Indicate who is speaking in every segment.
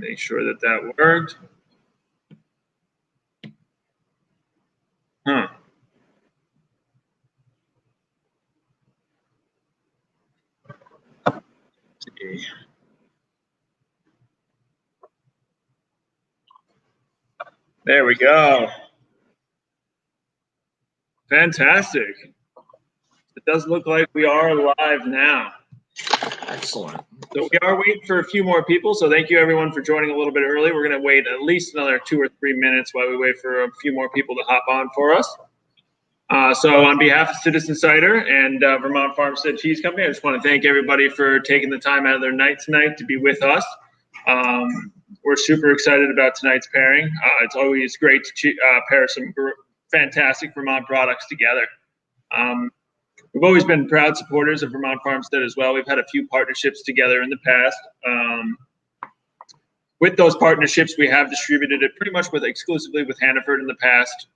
Speaker 1: Make sure that that worked. Huh. Let's see. There we go. Fantastic. It does look like we are live now.
Speaker 2: Excellent.
Speaker 1: So we are waiting for a few more people. So thank you everyone for joining a little bit early. We're going to wait at least another 2 or 3 minutes while we wait for a few more people to hop on for us. So on behalf of Citizen Cider and Vermont Farmstead Cheese Company, I just want to thank everybody for taking the time out of their night tonight to be with us. We're super excited about tonight's pairing. It's always great to pair some fantastic Vermont products together. We've always been proud supporters of Vermont Farmstead as well. We've had a few partnerships together in the past. With those partnerships, we have distributed it pretty much exclusively with Hannaford in the past.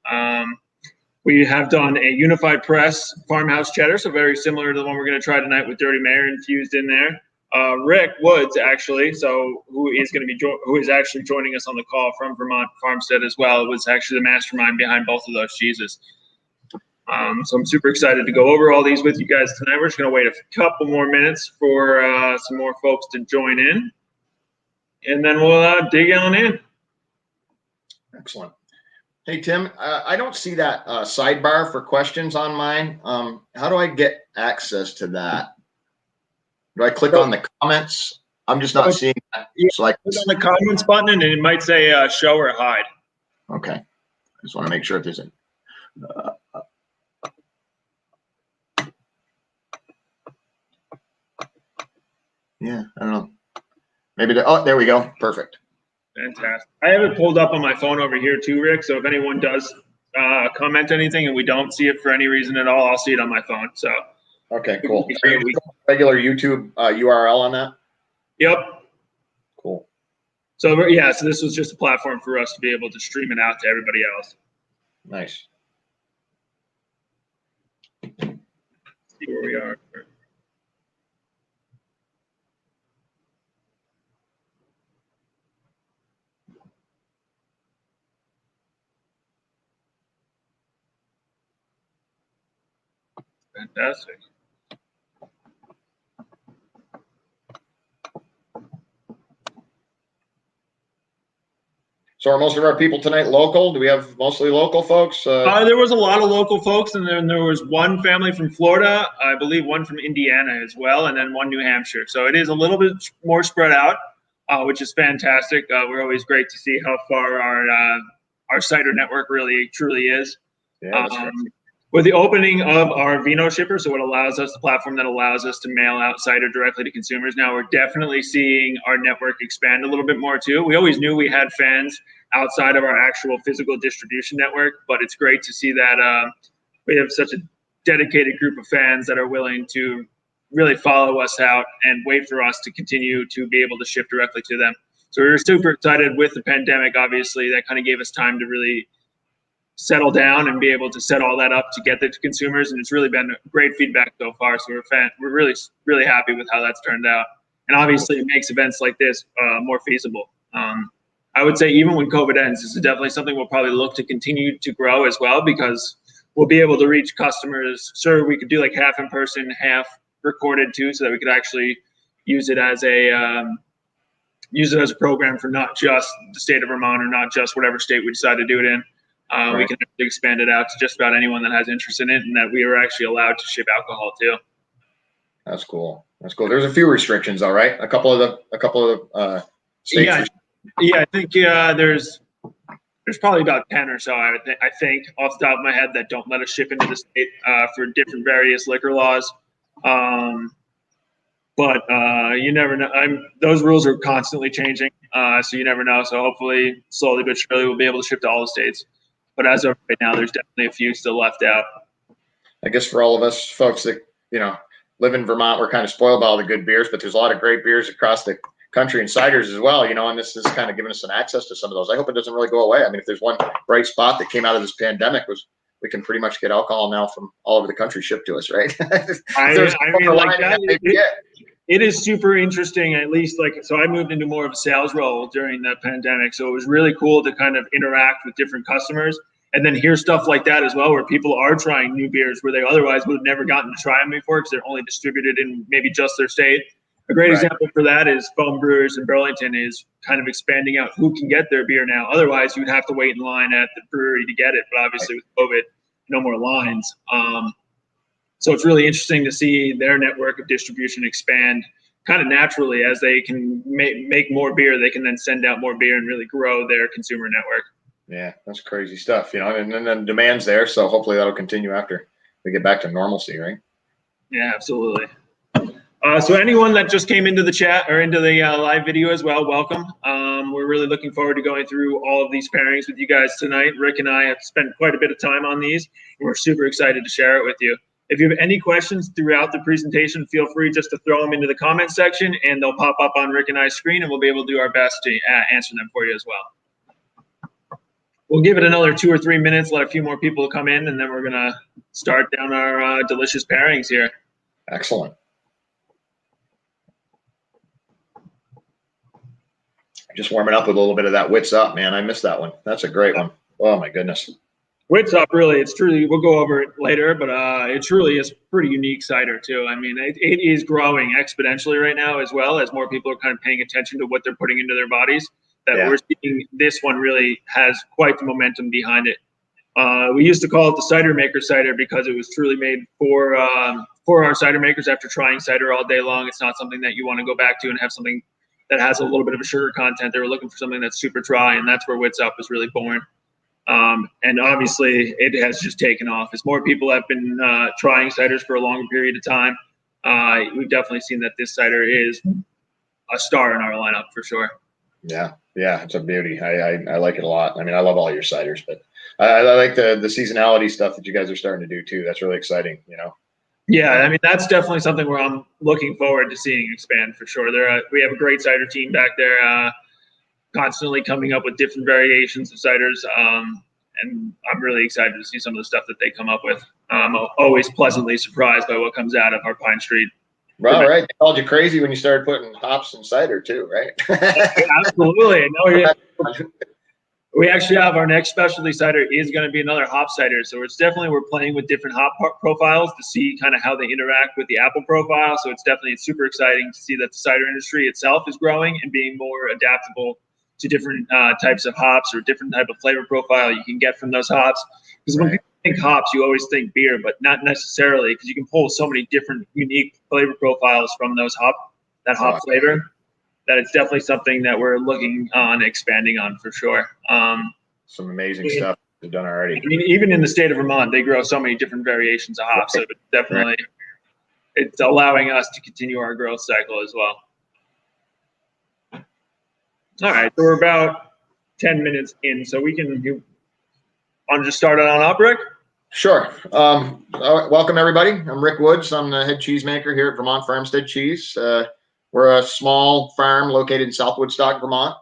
Speaker 1: We have done a unified press farmhouse cheddar, so very similar to the one we're going to try tonight with Dirty Mayor infused in there. Rick Woods, actually, who is actually joining us on the call from Vermont Farmstead as well, was actually the mastermind behind both of those cheeses. So I'm super excited to go over all these with you guys tonight. We're just going to wait a couple more minutes for some more folks to join in, and then we'll dig on in.
Speaker 2: Excellent. Hey, Tim, I don't see that sidebar for questions on mine. How do I get access to that? Do I click on the comments? I'm just not seeing that. So I
Speaker 1: click on the comments button, and it might say show or hide.
Speaker 2: Okay. I just want to make sure if there's a... yeah, I don't know. Maybe oh, there we go. Perfect.
Speaker 1: Fantastic. I have it pulled up on my phone over here too, Rick. So if anyone does comment anything and we don't see it for any reason at all, I'll see it on my phone. So
Speaker 2: okay, cool. Regular YouTube URL on that?
Speaker 1: Yep.
Speaker 2: Cool.
Speaker 1: So yeah, so this was just a platform for us to be able to stream it out to everybody else.
Speaker 2: Nice.
Speaker 1: Let's see where we are. Fantastic.
Speaker 2: So are most of our people tonight local? Do we have mostly local folks?
Speaker 1: There was a lot of local folks, and then there was one family from Florida, I believe one from Indiana as well, and then one New Hampshire. So it is a little bit more spread out, which is fantastic. We're always great to see how far our cider network really truly is.
Speaker 2: Yeah, that's right.
Speaker 1: With the opening of our Vino shipper, so the platform that allows us to mail out cider directly to consumers, now we're definitely seeing our network expand a little bit more too. We always knew we had fans outside of our actual physical distribution network, but it's great to see that we have such a dedicated group of fans that are willing to really follow us out and wait for us to continue to be able to ship directly to them. So we were super excited with the pandemic. Obviously, that kind of gave us time to really settle down and be able to set all that up to get that to consumers, and it's really been great feedback so far. So we're really happy with how that's turned out, and obviously it makes events like this more feasible. I would say even when COVID ends, this is definitely something we'll probably look to continue to grow as well, because we'll be able to reach customers. Sure, we could do like half in person, half recorded too, so that we could actually use it as a program for not just the state of Vermont or not just whatever state we decide to do it in.
Speaker 2: Right.
Speaker 1: We can expand it out to just about anyone that has interest in it, and that we are actually allowed to ship alcohol too.
Speaker 2: That's cool. That's cool. There's a few restrictions, all right. A couple of the states.
Speaker 1: Yeah, I think there's probably about 10 or so. I think off the top of my head that don't let us ship into the state for different various liquor laws. But you never know. Those rules are constantly changing, so you never know. So hopefully, slowly but surely, we'll be able to ship to all the states. But as of right now, there's definitely a few still left out.
Speaker 2: I guess for all of us folks that live in Vermont, we're kind of spoiled by all the good beers, but there's a lot of great beers across the country and ciders as well. And this is kind of giving us some access to some of those. I hope it doesn't really go away. I mean, if there's one bright spot that came out of this pandemic was we can pretty much get alcohol now from all over the country shipped to us, right?
Speaker 1: It is super interesting, at least so I moved into more of a sales role during the pandemic. So it was really cool to kind of interact with different customers and then hear stuff like that as well, where people are trying new beers where they otherwise would have never gotten to try them before because they're only distributed in maybe just their state. A great example for that is Foam Brewers in Burlington is kind of expanding out who can get their beer now. Otherwise, you'd have to wait in line at the brewery to get it. But obviously with COVID, no more lines. So it's really interesting to see their network of distribution expand kind of naturally as they can make more beer. They can then send out more beer and really grow their consumer network.
Speaker 2: Yeah, that's crazy stuff, and then demand's there. So hopefully that'll continue after we get back to normalcy, right?
Speaker 1: Yeah, absolutely. So anyone that just came into the chat or into the live video as well, welcome. We're really looking forward to going through all of these pairings with you guys tonight. Rick and I have spent quite a bit of time on these, and we're super excited to share it with you. If you have any questions throughout the presentation, feel free just to throw them into the comment section, and they'll pop up on Rick and I's screen, and we'll be able to do our best to answer them for you as well. We'll give it another 2 or 3 minutes, let a few more people come in, and then we're going to start down our delicious pairings here.
Speaker 2: Excellent. Just warming up with a little bit of that Wits Up, man. I missed that one. That's a great one. Oh, my goodness.
Speaker 1: Wits Up, really, it's truly, we'll go over it later, but it truly is pretty unique cider, too. I mean, it is growing exponentially right now as well as more people are kind of paying attention to what they're putting into their bodies. We're seeing this one really has quite the momentum behind it. We used to call it the cider maker cider because it was truly made for our cider makers after trying cider all day long. It's not something that you want to go back to and have something that has a little bit of a sugar content. They were looking for something that's super dry, and that's where Wits Up was really born. And obviously, it has just taken off. As more people have been trying ciders for a longer period of time, we've definitely seen that this cider is a star in our lineup for sure.
Speaker 2: Yeah, it's a beauty. I like it a lot. I mean, I love all your ciders, but I like the seasonality stuff that you guys are starting to do too. That's really exciting,
Speaker 1: Yeah, I mean, that's definitely something where I'm looking forward to seeing expand for sure. We have a great cider team back there, constantly coming up with different variations of ciders, and I'm really excited to see some of the stuff that they come up with. I'm always pleasantly surprised by what comes out of our Pine Street.
Speaker 2: Well, right. They called you crazy when you started putting hops in cider too, right?
Speaker 1: Absolutely. We actually have our next specialty cider is going to be another hop cider. So we're playing with different hop profiles to see kind of how they interact with the apple profile. So it's super exciting to see that the cider industry itself is growing and being more adaptable to different types of hops or different type of flavor profile you can get from those hops. Because when people think hops, you always think beer, but not necessarily, because you can pull so many different unique flavor profiles from those hop flavor. That it's definitely something that we're looking on expanding on for sure.
Speaker 2: Some amazing stuff they've done already.
Speaker 1: I mean, even in the state of Vermont, they grow so many different variations of hops. So it's definitely, it's allowing us to continue our growth cycle as well. All right, so we're about 10 minutes in, so we can want to just start it on up, Rick?
Speaker 2: Sure. Welcome, everybody. I'm Rick Woods. I'm the head cheesemaker here at Vermont Farmstead Cheese. We're a small farm located in South Woodstock, Vermont.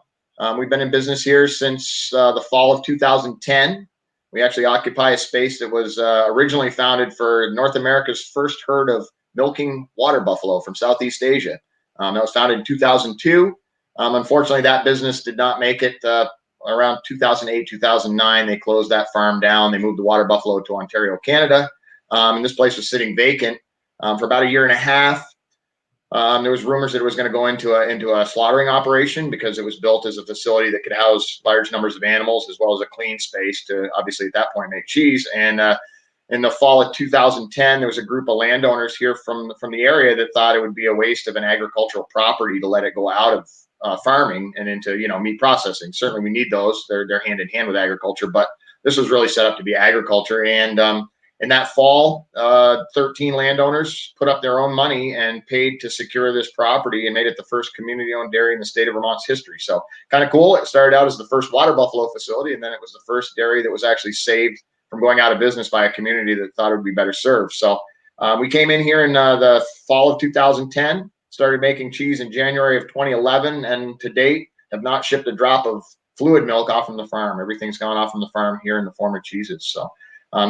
Speaker 2: We've been in business here since the fall of 2010. We actually occupy a space that was originally founded for North America's first herd of milking water buffalo from Southeast Asia. That was founded in 2002. Unfortunately, that business did not make it around 2008, 2009. They closed that farm down. They moved the water buffalo to Ontario, Canada. And this place was sitting vacant for about a year and a half. There was rumors that it was going to go into a slaughtering operation because it was built as a facility that could house large numbers of animals as well as a clean space to obviously at that point make cheese. And in the fall of 2010, there was a group of landowners here from the area that thought it would be a waste of an agricultural property to let it go out of farming and into meat processing. Certainly we need those. They're hand in hand with agriculture, but this was really set up to be agriculture. And in that fall, 13 landowners put up their own money and paid to secure this property and made it the first community-owned dairy in the state of Vermont's history. So kind of cool. It started out as the first water buffalo facility, and then it was the first dairy that was actually saved from going out of business by a community that thought it would be better served. So we came in here in the fall of 2010, started making cheese in January of 2011, and to date have not shipped a drop of fluid milk off from the farm. Everything's gone off from the farm here in the form of cheeses. So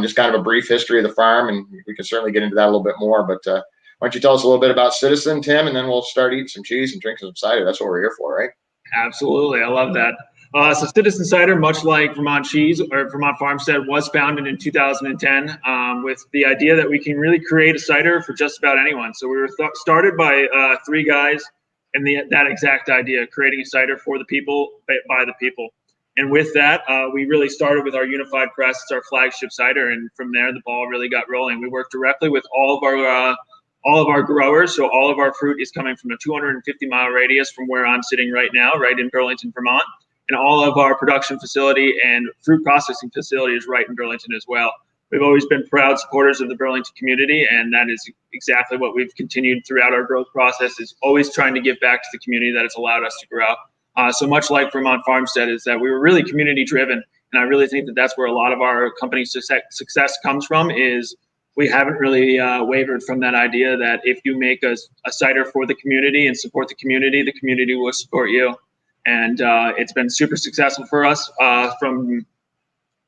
Speaker 2: just kind of a brief history of the farm, and we can certainly get into that a little bit more. But why don't you tell us a little bit about Citizen, Tim, and then we'll start eating some cheese and drinking some cider. That's what we're here for, right?
Speaker 1: Absolutely. I love that. So Citizen Cider, much like Vermont Cheese or Vermont Farmstead, was founded in 2010 with the idea that we can really create a cider for just about anyone. So we were started by 3 guys and that exact idea, creating a cider for the people, by the people. And with that, we really started with our unified press. It's our flagship cider. And from there, the ball really got rolling. We work directly with all of our growers. So all of our fruit is coming from a 250-mile radius from where I'm sitting right now, right in Burlington, Vermont. And all of our production facility and fruit processing facility is right in Burlington as well. We've always been proud supporters of the Burlington community, and that is exactly what we've continued throughout our growth process, is always trying to give back to the community that has allowed us to grow. So much like Vermont Farmstead, is that we were really community driven. And I really think that that's where a lot of our company's success comes from, is we haven't really wavered from that idea that if you make a cider for the community and support the community will support you. And it's been super successful for us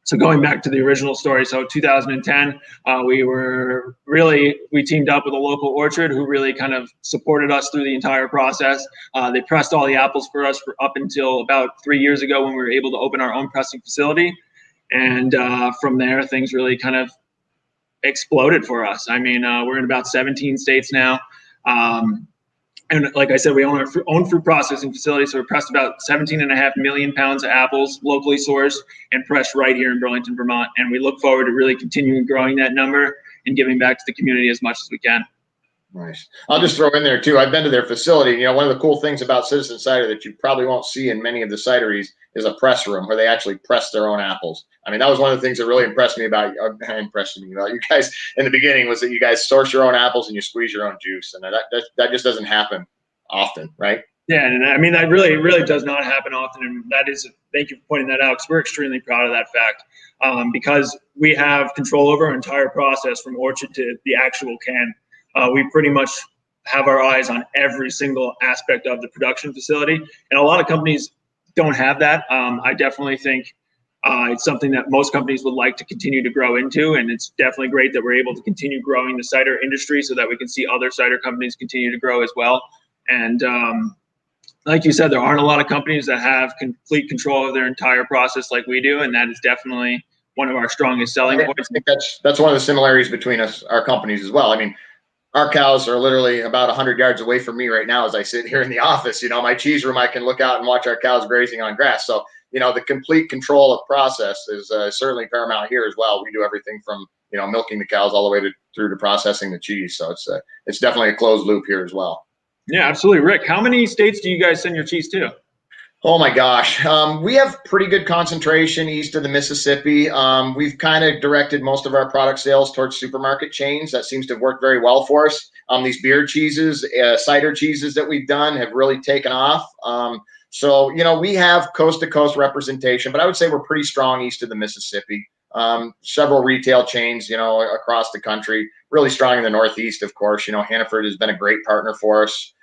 Speaker 1: so going back to the original story. So 2010, we teamed up with a local orchard who really kind of supported us through the entire process. They pressed all the apples for us for up until about 3 years ago when we were able to open our own pressing facility. And from there, things really kind of exploded for us. I mean, we're in about 17 states now. And like I said, we own our own fruit processing facility. So we pressed about 17.5 million pounds of apples, locally sourced and pressed right here in Burlington, Vermont. And we look forward to really continuing growing that number and giving back to the community as much as we can.
Speaker 2: Nice. I'll just throw in there too, I've been to their facility. You know, one of the cool things about Citizen Cider that you probably won't see in many of the cideries is a press room where they actually press their own apples. I mean, that was one of the things that really impressed me about you guys in the beginning, was that you guys source your own apples and you squeeze your own juice. And that just doesn't happen often, right?
Speaker 1: Yeah, and I mean, that really does not happen often. And that is, thank you for pointing that out, because we're extremely proud of that fact, because we have control over our entire process from orchard to the actual can. We pretty much have our eyes on every single aspect of the production facility. And a lot of companies don't have that. I definitely think it's something that most companies would like to continue to grow into. And it's definitely great that we're able to continue growing the cider industry so that we can see other cider companies continue to grow as well. And like you said, there aren't a lot of companies that have complete control of their entire process like we do. And that is definitely one of our strongest selling points.
Speaker 2: I think that's one of the similarities between our companies as well. I mean, our cows are literally about 100 yards away from me right now as I sit here in the office. You know, my cheese room, I can look out and watch our cows grazing on grass. So, you know, the complete control of process is certainly paramount here as well. We do everything from, you know, milking the cows all the way through to processing the cheese. So it's definitely a closed loop here as well.
Speaker 1: Yeah, absolutely. Rick, how many states do you guys send your cheese to?
Speaker 2: Oh my gosh. We have pretty good concentration east of the Mississippi. We've kind of directed most of our product sales towards supermarket chains. That seems to have worked very well for us. These beer cheeses, cider cheeses that we've done have really taken off. So, you know, we have coast to coast representation, but I would say we're pretty strong east of the Mississippi. Several retail chains, you know, across the country, really strong in the Northeast, of course. You know, Hannaford has been a great partner for us.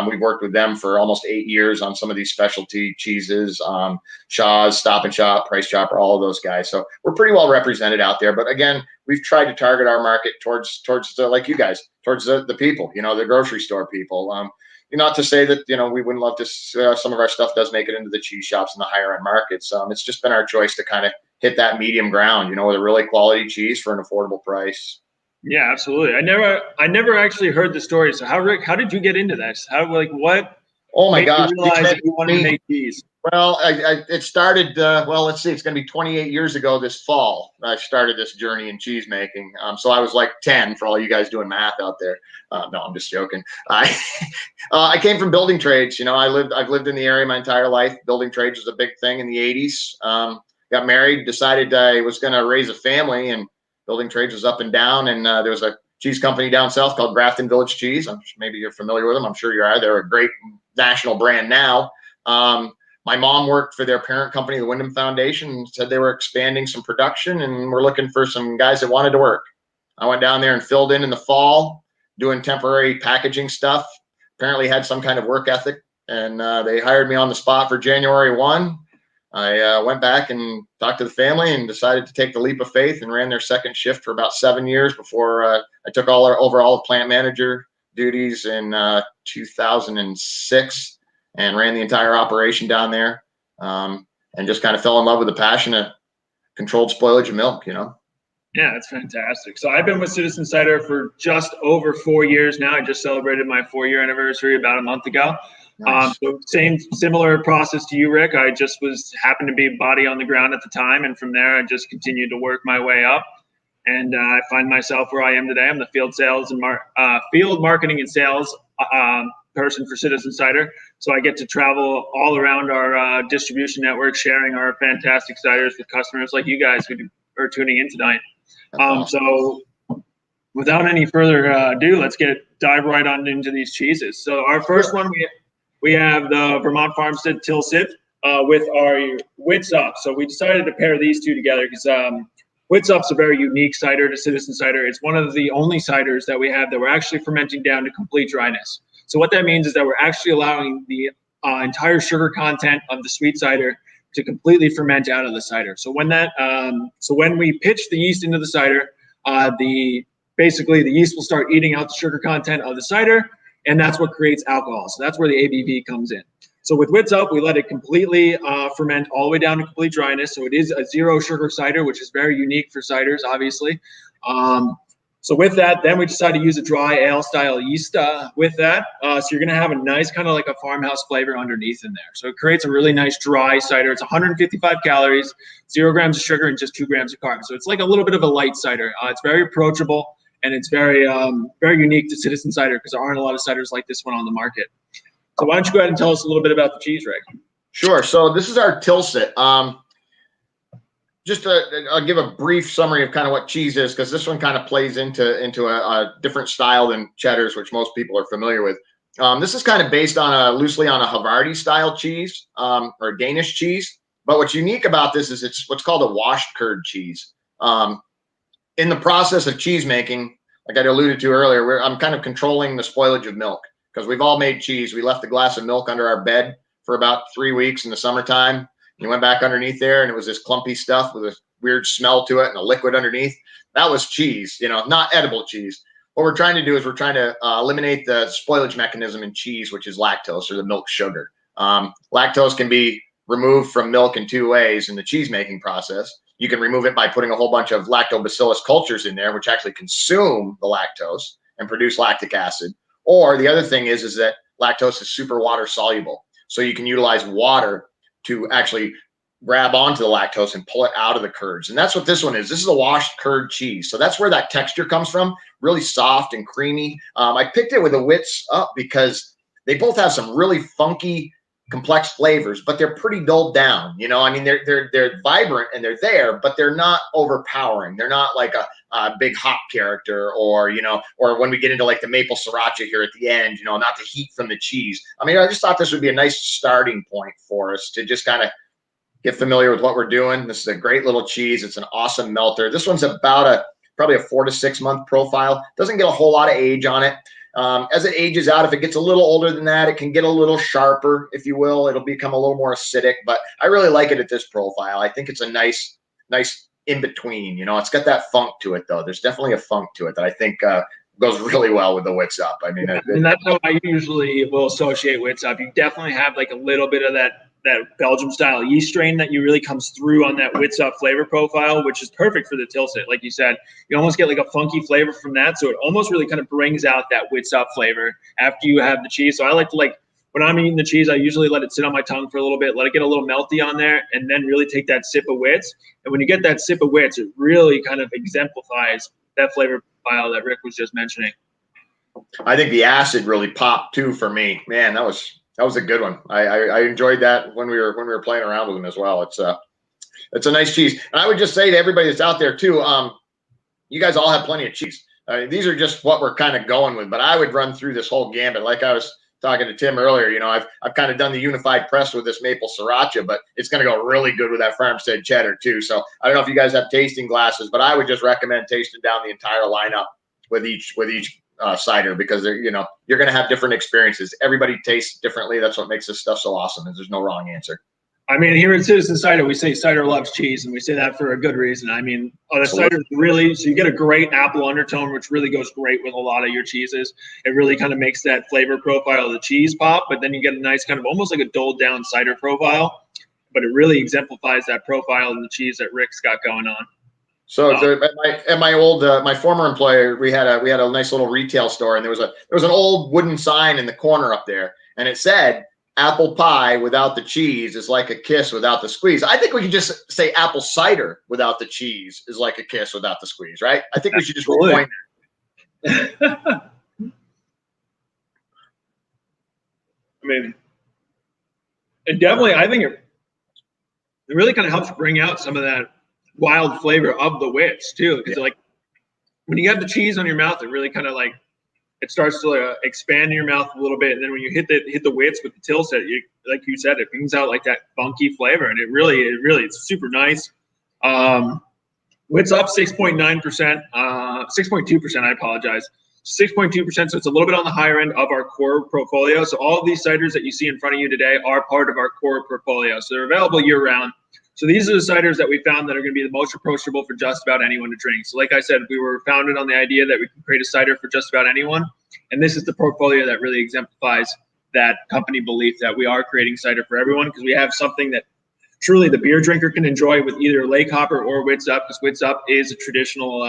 Speaker 2: We've worked with them for almost 8 years on some of these specialty cheeses, Shaw's, Stop and Shop, Price Chopper, all of those guys. So we're pretty well represented out there. But again, we've tried to target our market towards like you guys, towards the people, you know, the grocery store people. Not to say that, you know, we wouldn't love to, some of our stuff does make it into the cheese shops and the higher end markets. It's just been our choice to kind of hit that medium ground, you know, with a really quality cheese for an affordable price.
Speaker 1: Yeah, absolutely. I never actually heard the story. So Rick, how did you get into this? What?
Speaker 2: Oh my gosh!
Speaker 1: You realize that you wanted to make cheese?
Speaker 2: Well, it started. Let's see. It's going to be 28 years ago this fall. I started this journey in cheese making. So I was like 10 for all you guys doing math out there. No, I'm just joking. I came from building trades. You know, I've lived in the area my entire life. Building trades was a big thing in the 80s. Got married, decided I was going to raise a family, and building trades was up and down. And there was a cheese company down south called Grafton Village Cheese. Maybe you're familiar with them. I'm sure you are. They're a great national brand now. My mom worked for their parent company, the Wyndham Foundation, and said they were expanding some production and were looking for some guys that wanted to work. I went down there and filled in the fall, doing temporary packaging stuff. Apparently had some kind of work ethic, and they hired me on the spot for January 1. I went back and talked to the family and decided to take the leap of faith and ran their second shift for about 7 years before I took over all of plant manager duties in 2006 and ran the entire operation down there, and just kind of fell in love with the passion of controlled spoilage of milk, you know.
Speaker 1: Yeah, that's fantastic. So I've been with Citizen Cider for just over 4 years now. I just celebrated my 4-year anniversary about a month ago.
Speaker 2: Nice.
Speaker 1: So similar process to you, Rick. I just happened to be body on the ground at the time, and from there I just continued to work my way up. And I find myself where I am today. I'm the field marketing and sales person for Citizen Cider. So I get to travel all around our distribution network, sharing our fantastic ciders with customers like you guys who are tuning in tonight.
Speaker 2: Awesome.
Speaker 1: So without any further ado, let's dive right on into these cheeses. So our first one, we have the Vermont Farmstead Tilsit with our Wits Up. So we decided to pair these two together because Wits Up's a very unique cider to Citizen Cider. It's one of the only ciders that we have that we're actually fermenting down to complete dryness. So what that means is that we're actually allowing the entire sugar content of the sweet cider to completely ferment out of the cider. So when we pitch the yeast into the cider, basically the yeast will start eating out the sugar content of the cider, and that's what creates alcohol. So that's where the ABV comes in. So with Wits Up, we let it completely ferment all the way down to complete dryness. So it is a 0 sugar cider, which is very unique for ciders, obviously. So with that, then we decided to use a dry ale style yeast with that. So you're gonna have a nice kind of like a farmhouse flavor underneath in there. So it creates a really nice dry cider. It's 155 calories, 0 grams of sugar, and just 2 grams of carbon. So it's like a little bit of a light cider. It's very approachable, and it's very unique to Citizen Cider because there aren't a lot of ciders like this one on the market. So why don't you go ahead and tell us a little bit about the cheese, Rick?
Speaker 2: Sure. So this is our Tilsit. I'll give a brief summary of kind of what cheese is, because this one kind of plays into a different style than cheddars, which most people are familiar with. This is kind of based on loosely on a Havarti style cheese, or Danish cheese. But what's unique about this is it's what's called a washed curd cheese. In the process of cheese making, like I alluded to earlier, I'm kind of controlling the spoilage of milk, because we've all made cheese. We left a glass of milk under our bed for about 3 weeks in the summertime. You went back underneath there, and it was this clumpy stuff with a weird smell to it and a liquid underneath. That was cheese, not edible cheese. What we're trying to do is we're trying to eliminate the spoilage mechanism in cheese, which is lactose, or the milk sugar. Lactose can be removed from milk in 2 ways in the cheese making process. You can remove it by putting a whole bunch of lactobacillus cultures in there, which actually consume the lactose and produce lactic acid. Or the other thing is that lactose is super water soluble. So you can utilize water to actually grab onto the lactose and pull it out of the curds. And that's what this one is. This is a washed curd cheese. So that's where that texture comes from, really soft and creamy. I picked it with a Wits Up because they both have some really funky, complex flavors, but they're pretty dulled down. I mean, they're vibrant and they're there, but they're not overpowering. They're not like a big hop character, or when we get into like the maple sriracha here at the end, not the heat from the cheese. I mean, I just thought this would be a nice starting point for us to just kind of get familiar with what we're doing. This is a great little cheese. It's an awesome melter. This one's about probably a 4 to 6 month profile. Doesn't get a whole lot of age on it. As it ages out, if it gets a little older than that, it can get a little sharper, if you will. It'll become a little more acidic, but I really like it at this profile. I think it's a nice in between. It's got that funk to it, though. There's definitely a funk to it that I think goes really well with the Wits Up. I mean,
Speaker 1: and that's how I usually will associate Wits Up. You definitely have like a little bit of that Belgium style yeast strain that really comes through on that Wits Up flavor profile, which is perfect for the Tilsit. Like you said, you almost get like a funky flavor from that. So it almost really kind of brings out that Wits Up flavor after you have the cheese. So I like to when I'm eating the cheese, I usually let it sit on my tongue for a little bit, let it get a little melty on there, and then really take that sip of Wits. And when you get that sip of Wits, it really kind of exemplifies that flavor profile that Rick was just mentioning.
Speaker 2: I think the acid really popped too for me. Man, that was a good one. I enjoyed that when we were playing around with them as well. It's a nice cheese. And I would just say to everybody that's out there too, you guys all have plenty of cheese. These are just what we're kind of going with, but I would run through this whole gambit. Like I was talking to Tim earlier, I've kind of done the unified press with this maple sriracha, but it's going to go really good with that farmstead cheddar too. So I don't know if you guys have tasting glasses, but I would just recommend tasting down the entire lineup with each cider, because you're going to have different experiences. Everybody tastes differently. That's what makes this stuff so awesome, is there's no wrong answer.
Speaker 1: I mean, here at Citizen Cider, we say cider loves cheese, and we say that for a good reason. I mean, the cider really, so you get a great apple undertone, which really goes great with a lot of your cheeses. It really kind of makes that flavor profile of the cheese pop, but then you get a nice kind of almost like a doled down cider profile, but it really exemplifies that profile of the cheese that Rick's got going on.
Speaker 2: So at my old my former employer, we had a nice little retail store, and there was an old wooden sign in the corner up there, and it said, "Apple pie without the cheese is like a kiss without the squeeze." I think we could just say apple cider without the cheese is like a kiss without the squeeze, right? I think we should just repoint
Speaker 1: that. I mean, and definitely, I think it really kind of helps bring out some of that wild flavor of the wits too, because like when you have the cheese on your mouth, it really kind of like it starts to expand in your mouth a little bit, and then when you hit the wits with the tilsit, like you said, it brings out like that funky flavor, and it really it's super nice. Wits up 6.9%, 6.2%. I apologize, 6.2%. So it's a little bit on the higher end of our core portfolio. So all of these ciders that you see in front of you today are part of our core portfolio. So they're available year round. So these are the ciders that we found that are going to be the most approachable for just about anyone to drink. So like I said, we were founded on the idea that we can create a cider for just about anyone. And this is the portfolio that really exemplifies that company belief that we are creating cider for everyone, because we have something that truly the beer drinker can enjoy with either Lake Hopper or Wits Up, because Wits Up is a traditional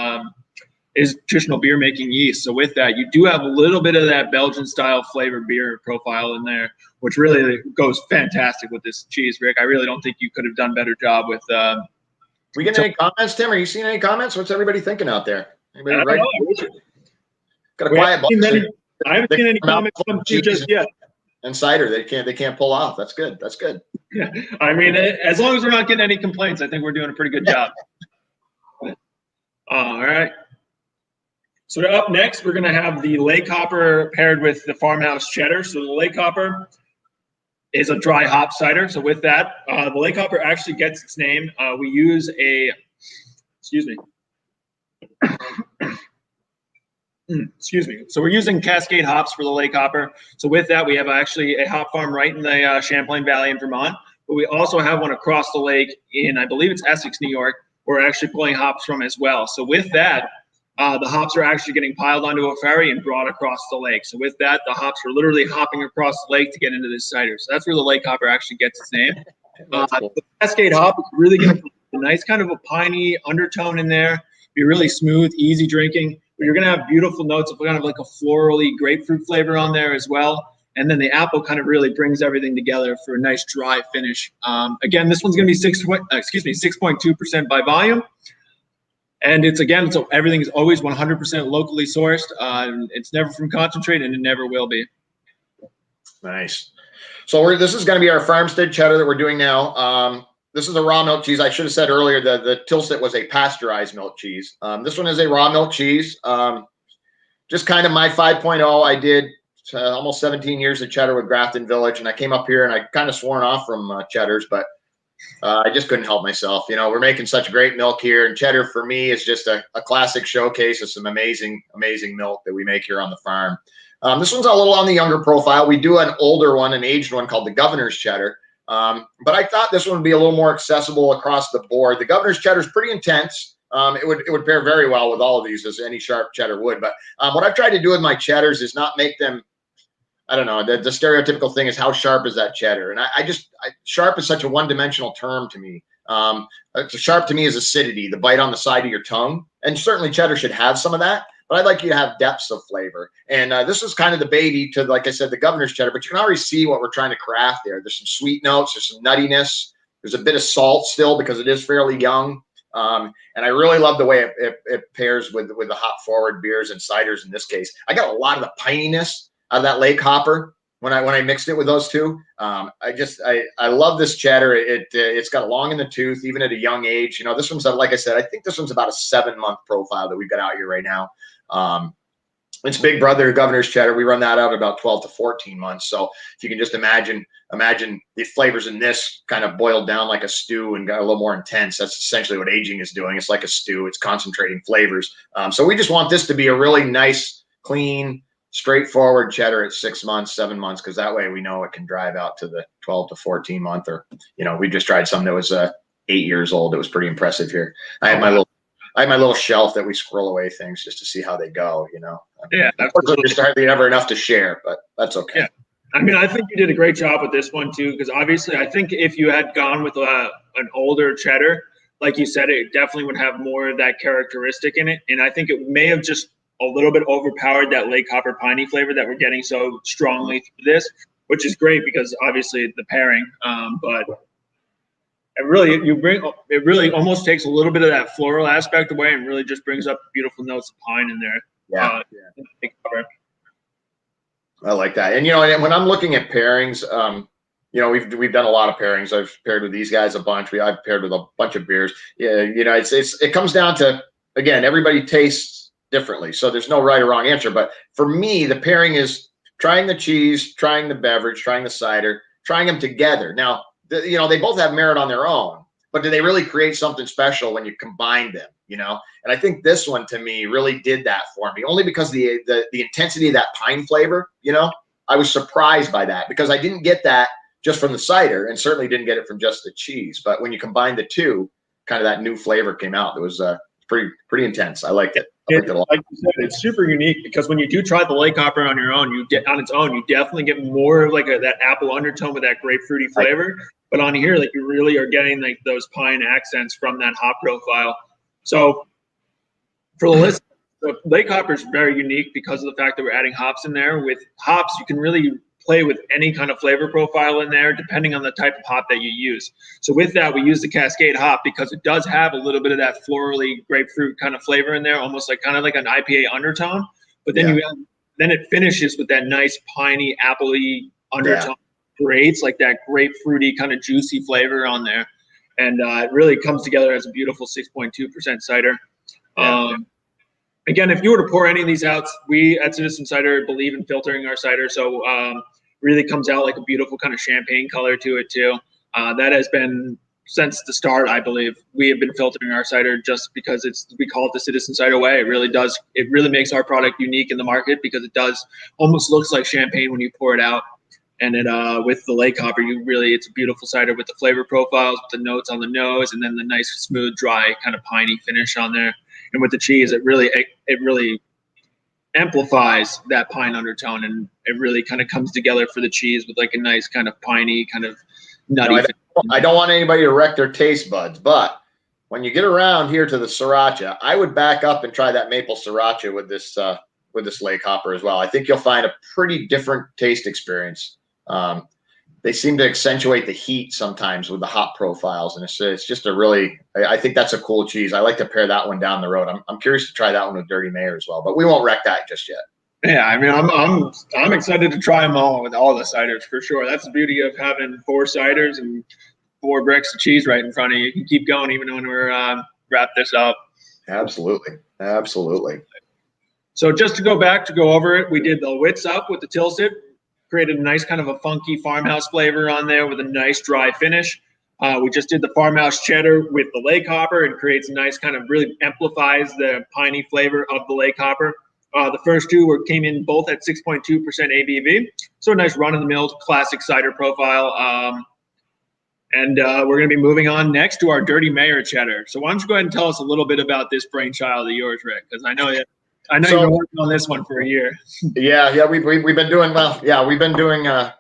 Speaker 1: beer making yeast. So with that, you do have a little bit of that Belgian style flavor beer profile in there, which really goes fantastic with this cheese, Rick. I really don't think you could have done a better job with.
Speaker 2: We get any comments, Tim? Are you seeing any comments? What's everybody thinking out there? Anybody got a quiet box?
Speaker 1: I haven't seen any comments come through just yet.
Speaker 2: And cider, they can't pull off. That's good. That's good.
Speaker 1: Yeah, I mean, as long as we're not getting any complaints, I think we're doing a pretty good job. All right. So up next, we're going to have the Lake Hopper paired with the Farmhouse Cheddar. So the Lake Hopper is a dry hop cider. So with that, the Lake Hopper actually gets its name. We use excuse me. So we're using Cascade hops for the Lake Hopper. So with that, we have actually a hop farm right in the Champlain Valley in Vermont. But we also have one across the lake in, I believe it's Essex, New York, where we're actually pulling hops from as well. So with that, the hops are actually getting piled onto a ferry and brought across the lake. So with that, the hops are literally hopping across the lake to get into this cider. So that's where the Lake Hopper actually gets its name. Cool. The Cascade hop is really going to put a nice kind of a piney undertone in there, be really smooth, easy drinking. But you're going to have beautiful notes of kind of like a florally grapefruit flavor on there as well. And then the apple kind of really brings everything together for a nice dry finish. Again, this one's going to be 6.2% by volume. And so everything is always 100% locally sourced. It's never from concentrate, and it never will be.
Speaker 2: Nice. So this is going to be our farmstead cheddar that we're doing now. This is a raw milk cheese. I should have said earlier that the Tilsit was a pasteurized milk cheese. This one is a raw milk cheese. Just kind of my 5.0. I did almost 17 years of cheddar with Grafton Village, and I came up here and I kind of sworn off from cheddars, but I just couldn't help myself. You know, we're making such great milk here, and cheddar for me is just a classic showcase of some amazing milk that we make here on the farm. This one's a little on the younger profile. We do an older one, an aged one called the Governor's Cheddar. But I thought this one would be a little more accessible across the board. The Governor's Cheddar is pretty intense. It would pair very well with all of these, as any sharp cheddar would. But what I've tried to do with my cheddars is not make them, I don't know, the stereotypical thing is how sharp is that cheddar? And sharp is such a one-dimensional term to me. Sharp to me is acidity, the bite on the side of your tongue. And certainly cheddar should have some of that. But I'd like you to have depths of flavor. And this is kind of the baby to, like I said, the Governor's Cheddar. But you can already see what we're trying to craft there. There's some sweet notes. There's some nuttiness. There's a bit of salt still because it is fairly young. And I really love the way it pairs with the hop-forward beers and ciders in this case. I got a lot of the pininess of that Lake Hopper when I mixed it with those two. I love this cheddar. It's got long in the tooth, even at a young age. You know, this one's, like I said, I think this one's about a 7-month profile that we've got out here right now. It's big brother Governor's Cheddar. We run that out about 12 to 14 months. So if you can just imagine the flavors in this kind of boiled down like a stew and got a little more intense. That's essentially what aging is doing. It's like a stew. It's concentrating flavors. So we just want this to be a really nice, clean, straightforward cheddar at 6 months, 7 months, because that way we know it can drive out to the 12 to 14 month. Or, we just tried some that was 8 years old. It was pretty impressive here. I have my little shelf that we squirrel away things just to see how they go.
Speaker 1: Yeah,
Speaker 2: there's hardly ever enough to share, but that's okay.
Speaker 1: Yeah. I mean, I think you did a great job with this one too, because obviously I think if you had gone with an older cheddar, like you said, it definitely would have more of that characteristic in it. And I think it may have just a little bit overpowered that lake hopper piney flavor that we're getting so strongly through this, which is great because obviously the pairing. But it really almost takes a little bit of that floral aspect away and really just brings up beautiful notes of pine in there.
Speaker 2: Yeah. I like that. And, and when I'm looking at pairings, we've done a lot of pairings. I've paired with these guys a bunch. I've paired with a bunch of beers. Yeah, it comes down to, again, everybody tastes differently. So there's no right or wrong answer. But for me, the pairing is trying the cheese, trying the beverage, trying the cider, trying them together. Now, they both have merit on their own, but do they really create something special when you combine them? And I think this one to me really did that for me, only because the intensity of that pine flavor. I was surprised by that because I didn't get that just from the cider, and certainly didn't get it from just the cheese. But when you combine the two, kind of that new flavor came out. It was pretty intense. I liked it.
Speaker 1: Like you said, it's super unique because when you do try the lake hopper on your own, you definitely get more of like that apple undertone with that grapefruity flavor. But on here, like you really are getting like those pine accents from that hop profile. So for the list, the lake hopper is very unique because of the fact that we're adding hops in there. With hops, you can really play with any kind of flavor profile in there, depending on the type of hop that you use. So with that, we use the Cascade hop because it does have a little bit of that florally grapefruit kind of flavor in there, almost like kind of like an IPA undertone. But then then it finishes with that nice piney, appley undertone. Creates like that grapefruity kind of juicy flavor on there, and it really comes together as a beautiful 6.2% cider. Again, if you were to pour any of these out, we at Citizen Cider believe in filtering our cider, so really comes out like a beautiful kind of champagne color to it too. That has been since the start, I believe. We have been filtering our cider just because we call it the Citizen Cider way. It really makes our product unique in the market because it does almost looks like champagne when you pour it out. And it with the lake hopper, it's a beautiful cider with the flavor profiles, with the notes on the nose, and then the nice smooth, dry kind of piney finish on there. And with the cheese, it really amplifies that pine undertone, and it really kind of comes together for the cheese with like a nice kind of piney, kind of nutty.
Speaker 2: I don't want anybody to wreck their taste buds, but when you get around here to the sriracha, I would back up and try that maple sriracha with this lake hopper as well. I think you'll find a pretty different taste experience. They seem to accentuate the heat sometimes with the hop profiles, and it's just I think that's a cool cheese. I like to pair that one down the road. I'm curious to try that one with Dirty Mayor as well, but we won't wreck that just yet.
Speaker 1: Yeah, I mean, I'm excited to try them all with all the ciders for sure. That's the beauty of having 4 ciders and 4 bricks of cheese right in front of you. You can keep going even when we're wrap this up.
Speaker 2: Absolutely.
Speaker 1: So just to go over it, we did the wits up with the Tilsit. Created a nice kind of a funky farmhouse flavor on there with a nice dry finish. We just did the farmhouse cheddar with the lake hopper and creates a nice kind of really amplifies the piney flavor of the lake hopper. The first two came in both at 6.2% ABV. So a nice run-of-the-mill classic cider profile. And we're going to be moving on next to our Dirty Mayor cheddar. So why don't you go ahead and tell us a little bit about this brainchild of yours, Rick? Because I know you've been working on this one for a year.
Speaker 2: Yeah, we've been doing well. Yeah, we've been doing well.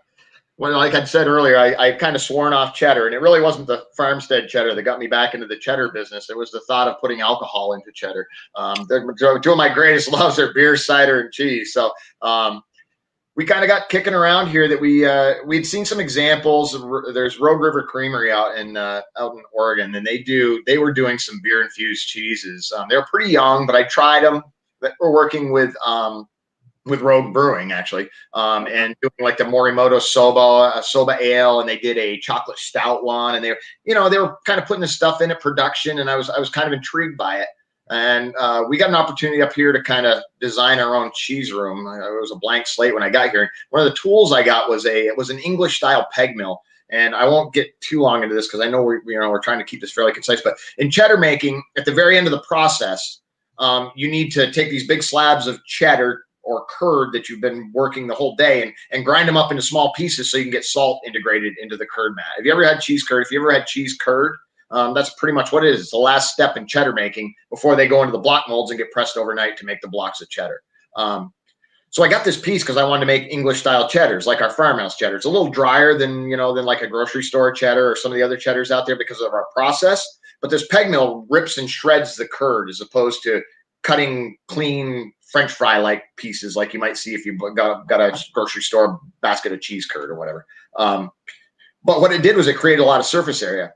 Speaker 2: Like I said earlier, I kind of sworn off cheddar, and it really wasn't the Farmstead cheddar that got me back into the cheddar business. It was the thought of putting alcohol into cheddar. Two of my greatest loves are beer, cider, and cheese. So we kind of got kicking around here that we'd seen some examples. There's Rogue River Creamery out in Oregon, and they were doing some beer infused cheeses. They're pretty young, but I tried them. We're working with Rogue Brewing actually, and doing like the Morimoto soba ale, and they did a chocolate stout one, and they were kind of putting this stuff in at production, and I was kind of intrigued by it. And we got an opportunity up here to kind of design our own cheese room. It was a blank slate when I got here. One of the tools I got was an English style peg mill. And I won't get too long into this because I know we're trying to keep this fairly concise. But in cheddar making, at the very end of the process, you need to take these big slabs of cheddar, or curd that you've been working the whole day, and grind them up into small pieces so you can get salt integrated into the curd mat. Have you ever had cheese curd? If you ever had cheese curd, that's pretty much what it is. It's the last step in cheddar making before they go into the block molds and get pressed overnight to make the blocks of cheddar. So I got this piece because I wanted to make English style cheddars, like our farmhouse cheddar. It's a little drier than, than like a grocery store cheddar or some of the other cheddars out there because of our process. But this peg mill rips and shreds the curd as opposed to cutting clean French fry like pieces like you might see if you got a grocery store basket of cheese curd or whatever. But what it did was it created a lot of surface area.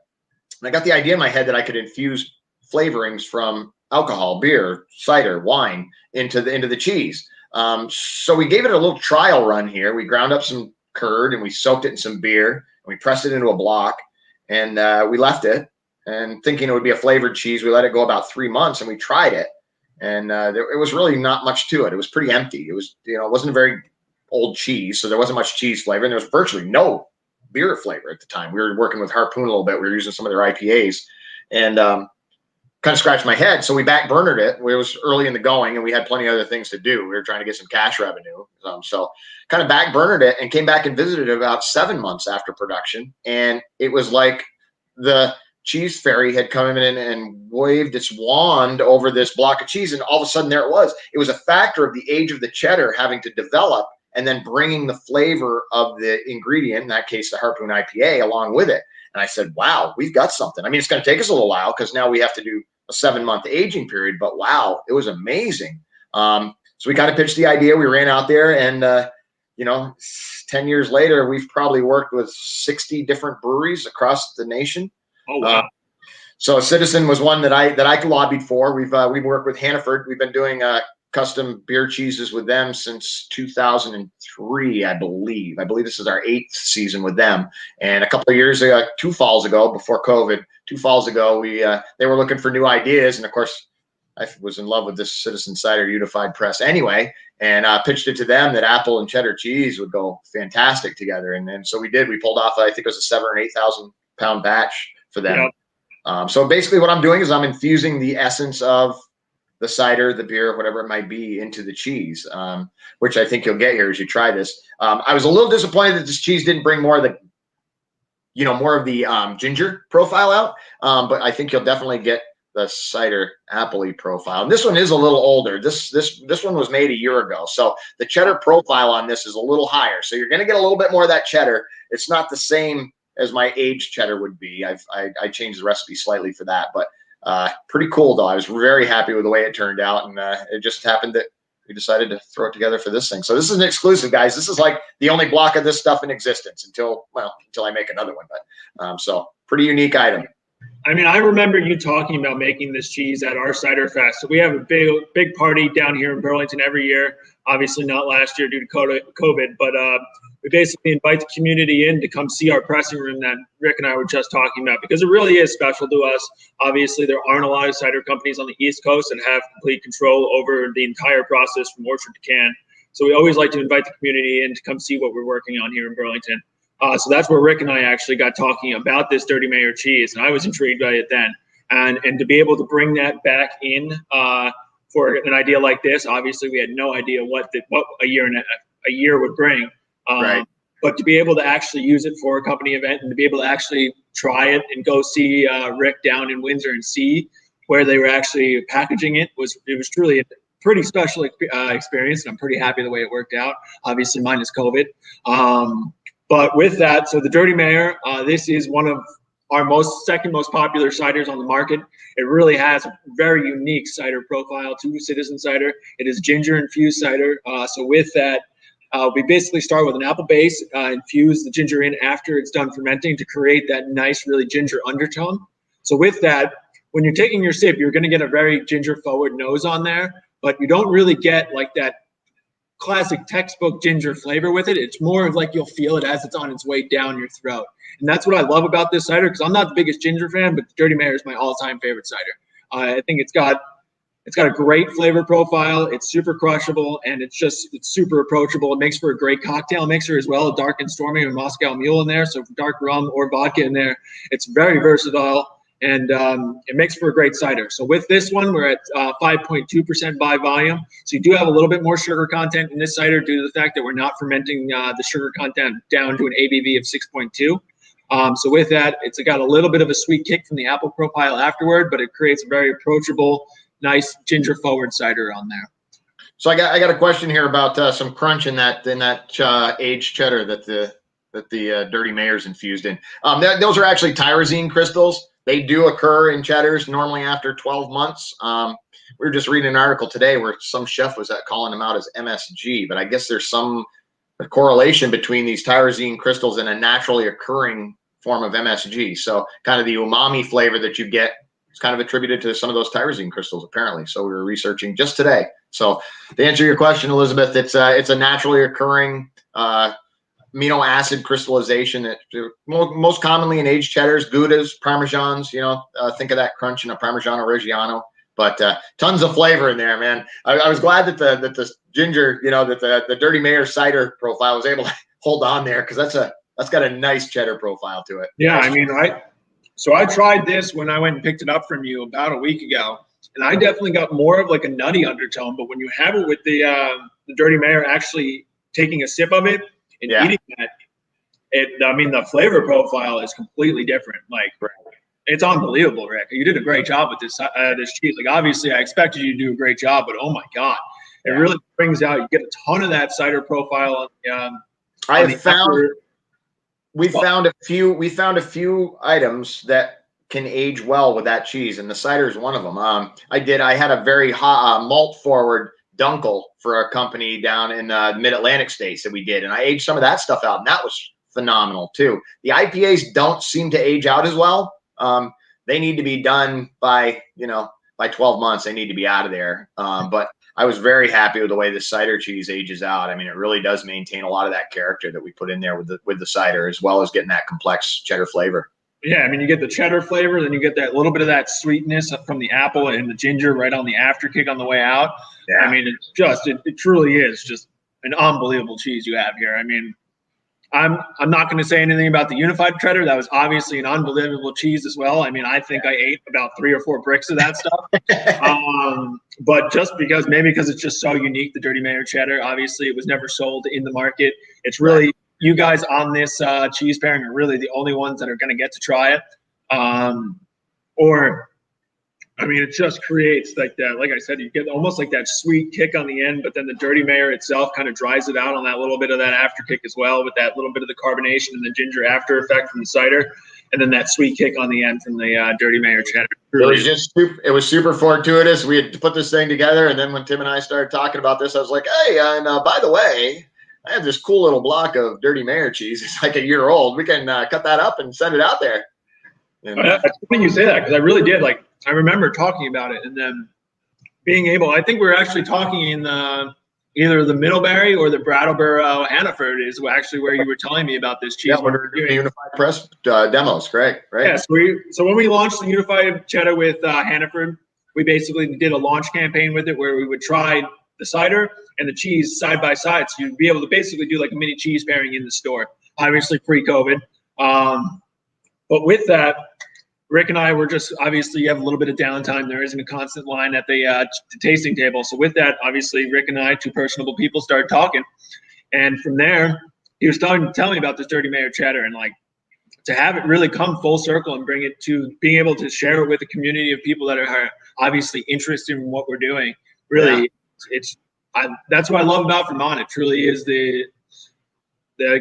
Speaker 2: And I got the idea in my head that I could infuse flavorings from alcohol, beer, cider, wine into the cheese. So we gave it a little trial run here. We ground up some curd and we soaked it in some beer and we pressed it into a block, and we left it, and thinking it would be a flavored cheese. We let it go about 3 months and we tried it, and it was really not much to it. It was pretty empty. It was, it wasn't a very old cheese, so there wasn't much cheese flavor, and there was virtually no beer flavor at the time. We were working with Harpoon a little bit. We were using some of their IPAs, and kind of scratched my head. So we back burnered it. It was early in the going and we had plenty of other things to do. We were trying to get some cash revenue. So kind of back burnered it and came back and visited it about 7 months after production. And it was like the cheese fairy had come in and waved its wand over this block of cheese. And all of a sudden there it was. It was a factor of the age of the cheddar having to develop and then bringing the flavor of the ingredient, in that case, the Harpoon IPA, along with it. And I said, wow, we've got something. I mean, it's going to take us a little while because now we have to do a 7-month aging period, but wow, it was amazing. So we kind of pitched the idea. We ran out there, and 10 years later, we've probably worked with 60 different breweries across the nation.
Speaker 1: Oh, wow.
Speaker 2: So Citizen was one that I lobbied for. We've worked with Hannaford. We've been doing custom beer cheeses with them since 2003, I believe. I believe this is our 8th season with them. And a couple of years ago, 2 falls ago, before COVID, 2 falls ago, they were looking for new ideas. And of course, I was in love with this Citizen Cider Unified Press anyway, and pitched it to them that apple and cheddar cheese would go fantastic together. And so we did. We pulled off, I think it was a 7,000 or 8,000 pound batch for them. Yep. So basically what I'm doing is I'm infusing the essence of the cider, the beer, whatever it might be, into the cheese, which I think you'll get here as you try this. I was a little disappointed that this cheese didn't bring more of the ginger profile out, but I think you'll definitely get the cider appley profile. And this one is a little older. This one was made a year ago, so the cheddar profile on this is a little higher. So you're going to get a little bit more of that cheddar. It's not the same as my aged cheddar would be. I changed the recipe slightly for that, but pretty cool though. I was very happy with the way it turned out, and it just happened that we decided to throw it together for this thing. So this is an exclusive, guys. This is like the only block of this stuff in existence until I make another one. But so pretty unique item.
Speaker 1: I mean, I remember you talking about making this cheese at our Cider Fest. So we have a big party down here in Burlington every year. Obviously not last year due to COVID, but we basically invite the community in to come see our pressing room that Rick and I were just talking about, because it really is special to us. Obviously, there aren't a lot of cider companies on the East Coast that have complete control over the entire process from orchard to can. So we always like to invite the community in to come see what we're working on here in Burlington. So that's where Rick and I actually got talking about this Dirty Mayor cheese, and I was intrigued by it then. And to be able to bring that back in for an idea like this, obviously we had no idea what a year would bring.
Speaker 2: Right.
Speaker 1: But to be able to actually use it for a company event and to be able to actually try it and go see Rick down in Windsor and see where they were actually packaging it was truly a pretty special experience, and I'm pretty happy the way it worked out. Obviously, minus COVID. But with that, so the Dirty Mayor, this is one of our second most popular ciders on the market. It really has a very unique cider profile to Citizen Cider. It is ginger infused cider. So with that, we basically start with an apple base, infuse the ginger in after it's done fermenting to create that nice, really ginger undertone. So with that, when you're taking your sip, you're going to get a very ginger forward nose on there, but you don't really get like that classic textbook ginger flavor with it. It's more of like you'll feel it as it's on its way down your throat. And that's what I love about this cider, because I'm not the biggest ginger fan, but the Dirty Mayor is my all-time favorite cider. I think it's got a great flavor profile. It's super crushable, and it's super approachable. It makes for a great cocktail mixer as well, dark and stormy with Moscow Mule in there. So dark rum or vodka in there. It's very versatile. and it makes for a great cider. So with this one, we're at 5.2% by volume. So you do have a little bit more sugar content in this cider due to the fact that we're not fermenting the sugar content down to an ABV of 6.2. So with that, it's got a little bit of a sweet kick from the apple profile afterward, but it creates a very approachable, nice ginger forward cider on there.
Speaker 2: So I got a question here about some crunch in that aged cheddar that the Dirty Mayor's infused in. Those are actually tyrosine crystals. They do occur in cheddars normally after 12 months. We were just reading an article today where some chef was calling them out as MSG, but I guess there's some correlation between these tyrosine crystals and a naturally occurring form of MSG. So kind of the umami flavor that you get is kind of attributed to some of those tyrosine crystals, apparently. So we were researching just today. So to answer your question, Elizabeth, it's a naturally occurring amino acid crystallization that most commonly in aged cheddars, Goudas, Parmesans. Think of that crunch in a Parmigiano Reggiano. But tons of flavor in there, man. I was glad that the ginger, that the Dirty Mayor cider profile was able to hold on there, because that's got a nice cheddar profile to it.
Speaker 1: Yeah, I mean, I tried this when I went and picked it up from you about a week ago, and I definitely got more of like a nutty undertone. But when you have it with the Dirty Mayor actually taking a sip of it and eating that, the flavor profile is completely different. Like, it's unbelievable, Rick. You did a great job with this cheese. Like, obviously, I expected you to do a great job, but oh my god, it really brings out. You get a ton of that cider profile.
Speaker 2: We found a few items that can age well with that cheese, and the cider is one of them. I had a very hot malt forward dunkel for a company down in mid-Atlantic states that we did, and I aged some of that stuff out, and that was phenomenal too. The IPAs don't seem to age out as well. They need to be done by 12 months. They need to be out of there. But I was very happy with the way the cider cheese ages out. I mean, it really does maintain a lot of that character that we put in there with the cider, as well as getting that complex cheddar flavor.
Speaker 1: Yeah, I mean, you get the cheddar flavor, then you get that little bit of that sweetness from the apple and the ginger right on the after kick on the way out. Yeah. I mean, it truly is just an unbelievable cheese you have here. I mean, I'm not going to say anything about the unified cheddar. That was obviously an unbelievable cheese as well. I mean, I think I ate about 3 or 4 bricks of that stuff. But just because it's just so unique, the Dirty Mayor cheddar, obviously it was never sold in the market. It's really, you guys on this cheese pairing are really the only ones that are going to get to try it. It just creates like that. Like I said, you get almost like that sweet kick on the end, but then the Dirty Mayor itself kind of dries it out on that little bit of that after kick as well, with that little bit of the carbonation and the ginger after effect from the cider, and then that sweet kick on the end from the Dirty Mayor cheddar.
Speaker 2: It was super fortuitous. We had to put this thing together, and then when Tim and I started talking about this, I was like, hey, and by the way, I have this cool little block of Dirty Mayor cheese. It's like a year old. We can cut that up and send it out there. And,
Speaker 1: it's funny you say that, because I really did. Like, I remember talking about it and then being able. I think we were actually talking in either the Middlebury or the Brattleboro Hannaford is actually where you were telling me about this cheese.
Speaker 2: Yeah, we're doing Unified Press demos, correct? Right.
Speaker 1: Yeah. So when we launched the Unified Cheddar with Hannaford, we basically did a launch campaign with it where we would try the cider and the cheese side by side. So you'd be able to basically do like a mini cheese pairing in the store, obviously pre-COVID. But with that, Rick and I were just, obviously you have a little bit of downtime. There isn't a constant line at the tasting table. So with that, obviously Rick and I, 2 personable people, started talking. And from there, he was starting to tell me about this Dirty Mayor cheddar, and like to have it really come full circle and bring it to being able to share it with a community of people that are obviously interested in what we're doing. Really, that's what I love about Vermont. It truly is the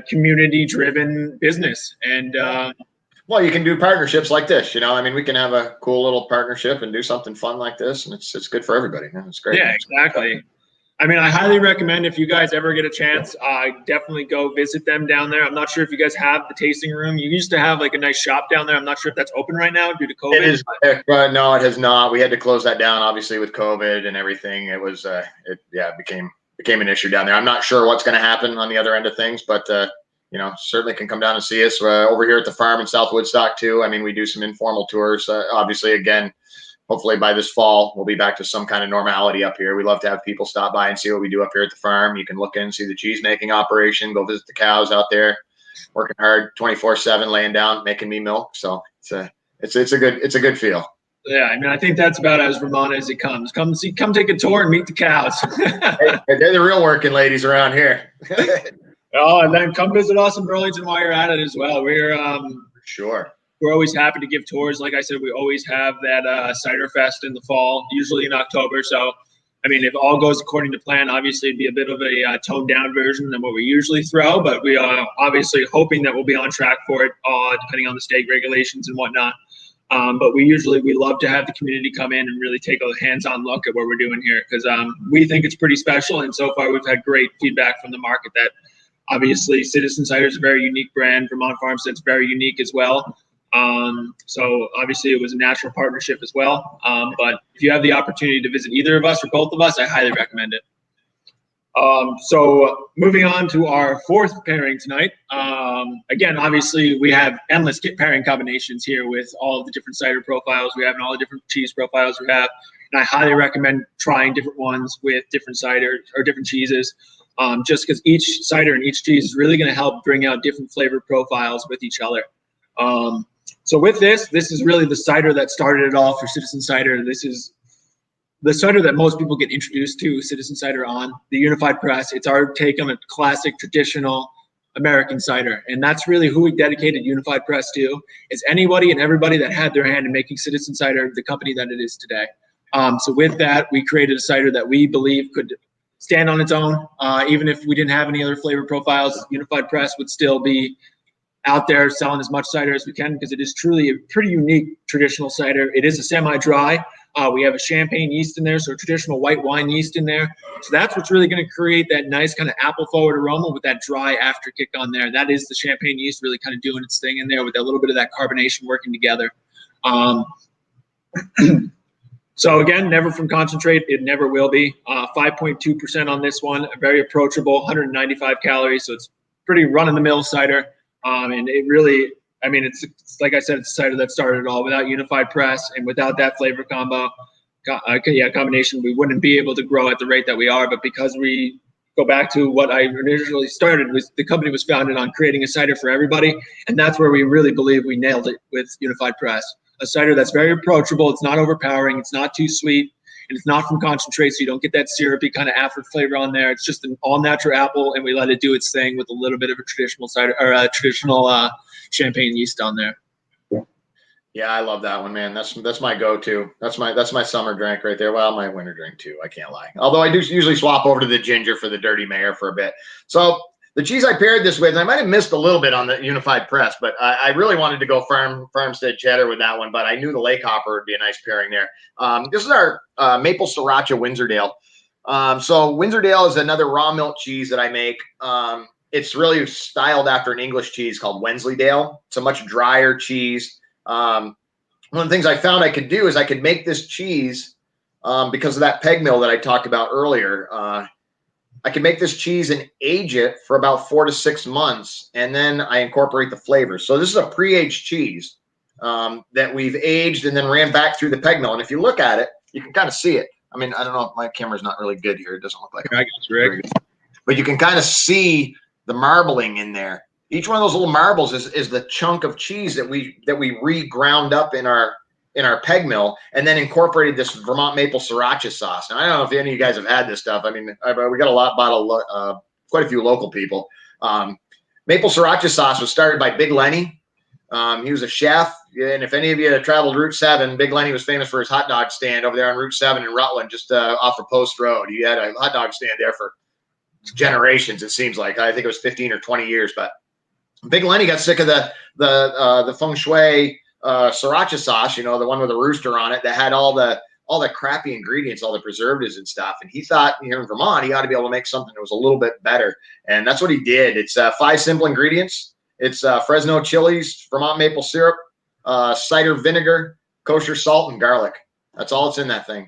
Speaker 1: community-driven business. And
Speaker 2: well, you can do partnerships like this, I mean, we can have a cool little partnership and do something fun like this, and it's good for everybody. It's great.
Speaker 1: Yeah, exactly. I mean, I highly recommend, if you guys ever get a chance, definitely go visit them down there. I'm not sure if you guys have the tasting room. You used to have like a nice shop down there. I'm not sure if that's open right now due to COVID.
Speaker 2: It is, but no, it has not. We had to close that down, obviously, with COVID and everything. It was, it became an issue down there. I'm not sure what's going to happen on the other end of things, but certainly can come down and see us over here at the farm in South Woodstock too. I mean, we do some informal tours. Obviously, again, hopefully by this fall, we'll be back to some kind of normality up here. We love to have people stop by and see what we do up here at the farm. You can look in and see the cheese making operation, go visit the cows out there, working hard 24/7, laying down, making me milk. So It's a good feel.
Speaker 1: Yeah, I mean, I think that's about as Vermont as it comes. Come take a tour and meet the cows.
Speaker 2: Hey, they're the real working ladies around here.
Speaker 1: Oh, and then come visit us in Burlington while you're at it as well.
Speaker 2: Sure.
Speaker 1: We're always happy to give tours. Like I said, we always have that Cider Fest in the fall, usually in October. So, I mean, if all goes according to plan, obviously it'd be a bit of a toned down version than what we usually throw. But we are obviously hoping that we'll be on track for it, depending on the state regulations and whatnot. But we love to have the community come in and really take a hands-on look at what we're doing here, because we think it's pretty special. And so far, we've had great feedback from the market that obviously Citizen Cider is a very unique brand. Vermont Farmstead's very unique as well. So obviously it was a natural partnership as well. But if you have the opportunity to visit either of us or both of us, I highly recommend it. So moving on to our fourth pairing tonight. Again, obviously we have endless pairing combinations here with all of the different cider profiles we have and all the different cheese profiles we have. And I highly recommend trying different ones with different cider or different cheeses. Just because each cider and each cheese is really going to help bring out different flavor profiles with each other. So with this is really the cider that started it all for Citizen Cider. This is the cider that most people get introduced to Citizen Cider on, the Unified Press. It's our take on a classic, traditional American cider. And that's really who we dedicated Unified Press to, is anybody and everybody that had their hand in making Citizen Cider the company that it is today. So with that, we created a cider that we believe could stand on its own. Even if we didn't have any other flavor profiles, Unified Press would still be out there selling as much cider as we can, because it is truly a pretty unique traditional cider. It is a semi-dry. We have a champagne yeast in there, so a traditional white wine yeast in there. So that's what's really going to create that nice kind of apple-forward aroma with that dry after kick on there. That is the champagne yeast really kind of doing its thing in there with a little bit of that carbonation working together. So again, never from concentrate. It never will be. 5.2% on this one. Very approachable, 195 calories. So it's pretty run-of-the-mill cider. And it really, I mean, it's like I said, it's a cider that started it all. Without Unified Press and without that flavor combination, we wouldn't be able to grow at the rate that we are. But because we go back to what I initially started, was the company was founded on creating a cider for everybody. And that's where we really believe we nailed it with Unified Press. A cider that's very approachable. It's not overpowering. It's not too sweet. And it's not from concentrate, so you don't get that syrupy kind of after flavor on there. It's just an all-natural apple, and we let it do its thing with a little bit of a traditional cider or a traditional champagne yeast on there.
Speaker 2: Yeah, I love that one, man. That's my go-to. That's my summer drink right there. Well, my winter drink too. I can't lie. Although I do usually swap over to the ginger for the Dirty Mayor for a bit. So the cheese I paired this with, and I might have missed a little bit on the Unified Press, but I really wanted to go Farmstead Cheddar with that one, but I knew the Lake Hopper would be a nice pairing there. This is our Maple Sriracha Wensleydale. So Wensleydale is another raw milk cheese that I make. It's really styled after an English cheese called Wensleydale. It's a much drier cheese. One of the things I found I could do is I could make this cheese because of that peg mill that I talked about earlier. I can make this cheese and age it for about 4 to 6 months, and then I incorporate the flavors. So this is a pre-aged cheese that we've aged and then ran back through the peg mill. And if you look at it, you can kind of see it. I mean, I don't know if my camera's not really good here. It doesn't look like it.
Speaker 1: I got you, Rick.
Speaker 2: But you can kind of see the marbling in there. Each one of those little marbles is the chunk of cheese that we re-ground up in our peg mill, and then incorporated this Vermont maple sriracha sauce. Now, I don't know if any of you guys have had this stuff. I mean, we got a lot bottle, quite a few local people. Maple sriracha sauce was started by Big Lenny. He was a chef, and if any of you traveled Route 7, Big Lenny was famous for his hot dog stand over there on Route 7 in Rutland, just off of Post Road. He had a hot dog stand there for generations, it seems like. I think it was 15 or 20 years, but Big Lenny got sick of the feng shui sriracha sauce, you know, the one with the rooster on it that had all the crappy ingredients, all the preservatives and stuff. And he thought here in Vermont, he ought to be able to make something that was a little bit better. And that's what he did. It's 5 simple ingredients. It's Fresno chilies, Vermont maple syrup, cider vinegar, kosher salt, and garlic. That's all that's in that thing.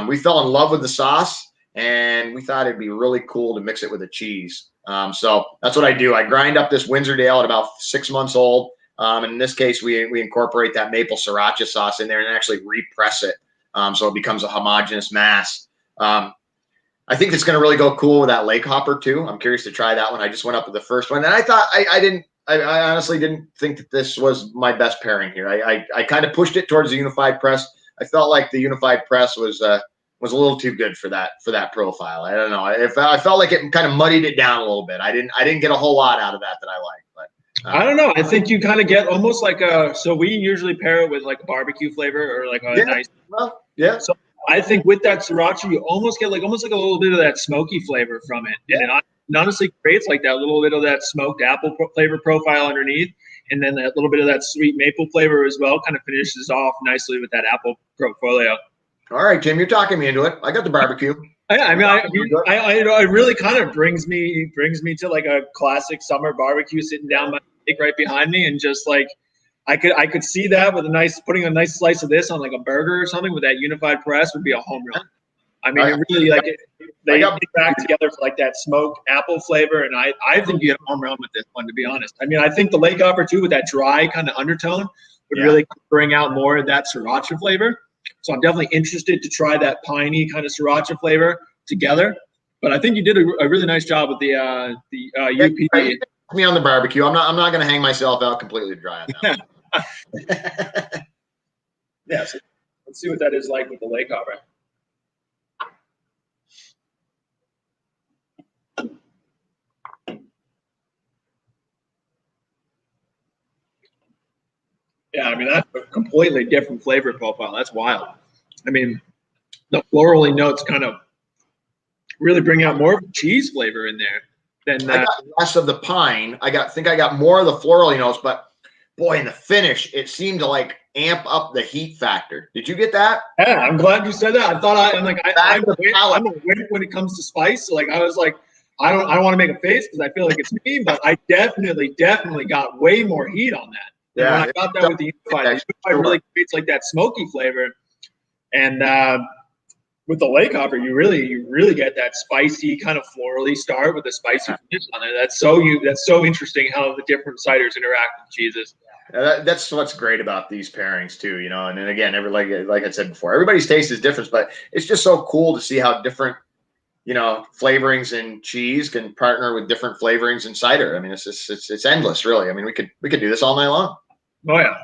Speaker 2: We fell in love with the sauce, and we thought it'd be really cool to mix it with a cheese. So that's what I do. I grind up this Wensleydale at about 6 months old. And in this case, we incorporate that maple sriracha sauce in there and actually repress it. So it becomes a homogeneous mass. I think it's going to really go cool with that Lake Hopper too. I'm curious to try that one. I just went up with the first one, and I thought I didn't I honestly didn't think that this was my best pairing here. I kind of pushed it towards the unified press. I felt like the unified press was a little too good for that profile. I don't know. I felt like it kind of muddied it down a little bit. I didn't get a whole lot out of that I liked. But
Speaker 1: I don't know. I think you kind of get almost like so we usually pair it with like a barbecue flavor or like a nice.
Speaker 2: Well, yeah.
Speaker 1: So I think with that sriracha, you almost get almost like a little bit of that smoky flavor from it. Yeah. And it honestly creates like that little bit of that smoked apple flavor profile underneath. And then that little bit of that sweet maple flavor as well kind of finishes off nicely with that apple portfolio.
Speaker 2: All right, Jim, you're talking me into it. I got the barbecue.
Speaker 1: I mean, it really kind of brings me to like a classic summer barbecue, sitting down by the lake right behind me, and just like I could see that with putting a nice slice of this on like a burger or something with that unified press would be a home run. I mean, it really they get back together for like that smoked apple flavor, and I think you get a home run with this one, to be honest. I mean, I think the lake hopper too, with that dry kind of undertone, would really bring out more of that sriracha flavor. So I'm definitely interested to try that piney kind of sriracha flavor together. But I think you did a really nice job with the UPD.
Speaker 2: Me on the barbecue. I'm not going to hang myself out completely dry on that.
Speaker 1: Yeah. So let's see what that is like with the lake hopper. Yeah, I mean, that's a completely different flavor profile. That's wild. I mean, the florally notes kind of really bring out more of the cheese flavor in there than
Speaker 2: I got less of the pine. I think I got more of the florally notes, but boy, in the finish, it seemed to like amp up the heat factor. Did you get that?
Speaker 1: Yeah, I'm glad you said that. I thought I'm a wimp when it comes to spice. So like I was like, I don't want to make a face because I feel like it's me, but I definitely got way more heat on that. Yeah, when I got that with the unified really creates like that smoky flavor, and with the lake hopper, you really get that spicy kind of florally start with the spicy finish on there. That's so interesting how the different ciders interact with cheeses.
Speaker 2: That's what's great about these pairings too, you know. And then again, like I said before, everybody's taste is different, but it's just so cool to see how different, you know, flavorings in cheese can partner with different flavorings in cider. I mean, it's endless, really. I mean, we could do this all night long.
Speaker 1: Oh yeah.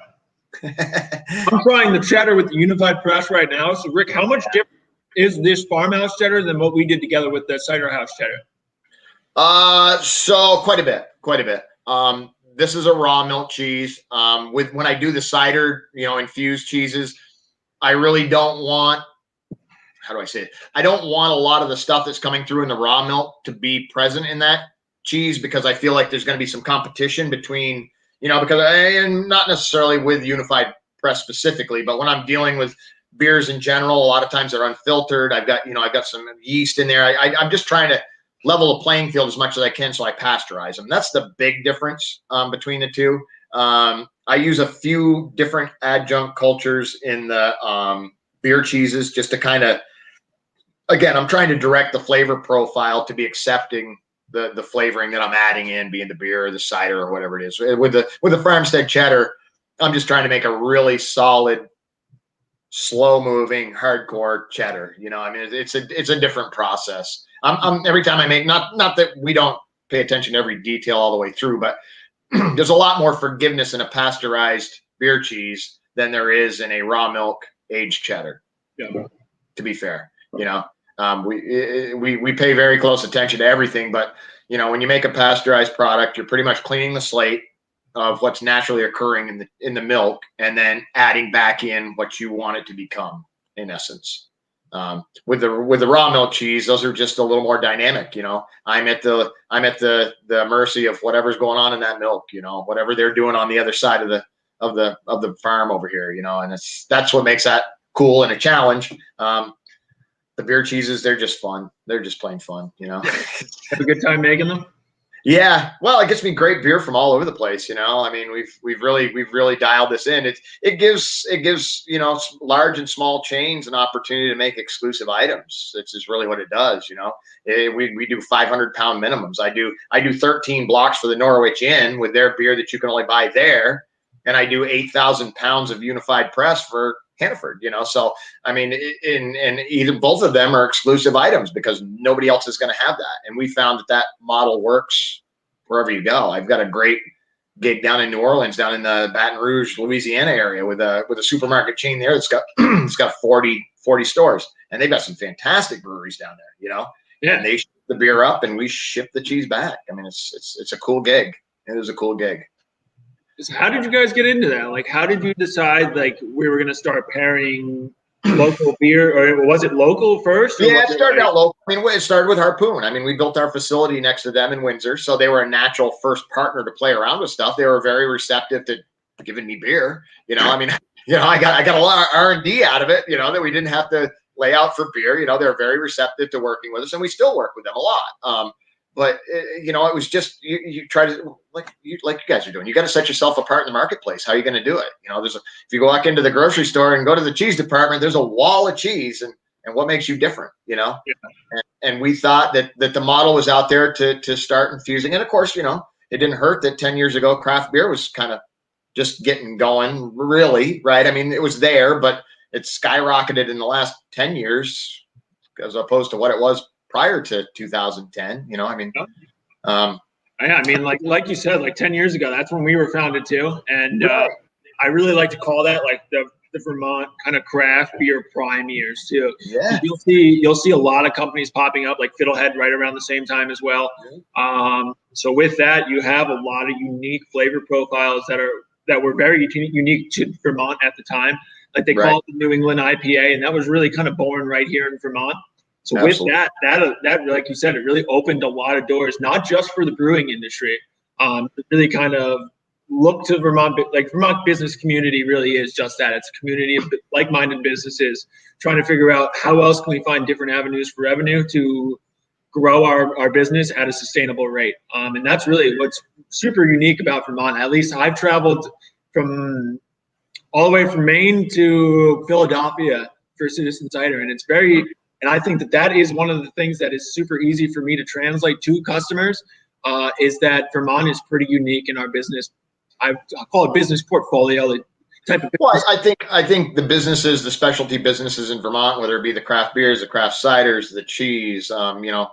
Speaker 1: I'm trying the cheddar with the unified press right now. So Rick, how much different is this farmhouse cheddar than what we did together with the cider house cheddar?
Speaker 2: So quite a bit. This is a raw milk cheese. When I do the cider, you know, infused cheeses, I really don't want, how do I say it? I don't want a lot of the stuff that's coming through in the raw milk to be present in that cheese, because I feel like there's going to be some competition between, you know, because and not necessarily with unified press specifically, but when I'm dealing with beers in general, a lot of times they're unfiltered. I've got some yeast in there. I'm just trying to level the playing field as much as I can, so I pasteurize them. That's the big difference between the two. I use a few different adjunct cultures in the beer cheeses just to kind of, again, I'm trying to direct the flavor profile to be accepting the flavoring that I'm adding in, being the beer or the cider or whatever it is. With the Farmstead cheddar, I'm just trying to make a really solid, slow moving, hardcore cheddar. You know, I mean, it's a different process. I'm every time I make, not that we don't pay attention to every detail all the way through, but there's a lot more forgiveness in a pasteurized beer cheese than there is in a raw milk aged cheddar. Yeah. To be fair, you know. We pay very close attention to everything, but you know, when you make a pasteurized product, you're pretty much cleaning the slate of what's naturally occurring in the milk, and then adding back in what you want it to become, in essence. With the raw milk cheese, those are just a little more dynamic. You know, I'm at the mercy of whatever's going on in that milk. You know, whatever they're doing on the other side of the farm over here. You know, and that's what makes that cool and a challenge. The beer cheeses, they're just fun. They're just plain fun, you know.
Speaker 1: Have a good time making them?
Speaker 2: Yeah. Well, it gets me great beer from all over the place, you know. I mean, we've really dialed this in. It gives, you know, large and small chains an opportunity to make exclusive items. This is really what it does, you know. We do 500-pound minimums. I do 13 blocks for the Norwich Inn with their beer that you can only buy there, and I do 8,000 pounds of unified press for Hannaford, you know. So I mean, and either both of them are exclusive items because nobody else is going to have that. And we found that model works wherever you go. I've got a great gig down in New Orleans, down in the Baton Rouge, Louisiana area with a supermarket chain there that's got it's got 40 stores, and they've got some fantastic breweries down there, you know.
Speaker 1: Yeah.
Speaker 2: And they ship the beer up, and we ship the cheese back. I mean, it's a cool gig. It was a cool gig.
Speaker 1: So how did you guys get into that? Like, how did you decide like we were going to start pairing local beer, or was it local first?
Speaker 2: Yeah, it started out local. I mean, it started with Harpoon. I mean, we built our facility next to them in Windsor, so they were a natural first partner to play around with stuff. They were very receptive to giving me beer. You know, I mean, you know, I got a lot of R&D out of it. You know, that we didn't have to lay out for beer. You know, they're very receptive to working with us, and we still work with them a lot. But you know, it was just you try to like you guys are doing. You got to set yourself apart in the marketplace. How are you going to do it? You know, if you go walk into the grocery store and go to the cheese department, there's a wall of cheese, and what makes you different? You know, yeah. and we thought that the model was out there to start infusing. And of course, you know, it didn't hurt that 10 years ago craft beer was kind of just getting going, really, right? I mean, it was there, but it skyrocketed in the last 10 years as opposed to what it was prior to 2010, you know, I mean,
Speaker 1: yeah, I mean, like you said, like 10 years ago, that's when we were founded too. And I really like to call that like the Vermont kind of craft beer prime years too.
Speaker 2: Yeah.
Speaker 1: You'll see a lot of companies popping up like Fiddlehead right around the same time as well. So with that, you have a lot of unique flavor profiles that were very unique to Vermont at the time. Like they call it the New England IPA, and that was really kind of born right here in Vermont. So Absolutely. With that, like you said, it really opened a lot of doors, not just for the brewing industry. It really kind of looked to Vermont, like Vermont business community really is just that. It's a community of like-minded businesses trying to figure out how else can we find different avenues for revenue to grow our business at a sustainable rate. And that's really what's super unique about Vermont. At least I've traveled from all the way from Maine to Philadelphia for Citizen Cider, and it's very. And I think that is one of the things that is super easy for me to translate to customers, is that Vermont is pretty unique in our business. I call it business portfolio, the type of business.
Speaker 2: Well, I think the businesses, the specialty businesses in Vermont, whether it be the craft beers, the craft ciders, the cheese, you know,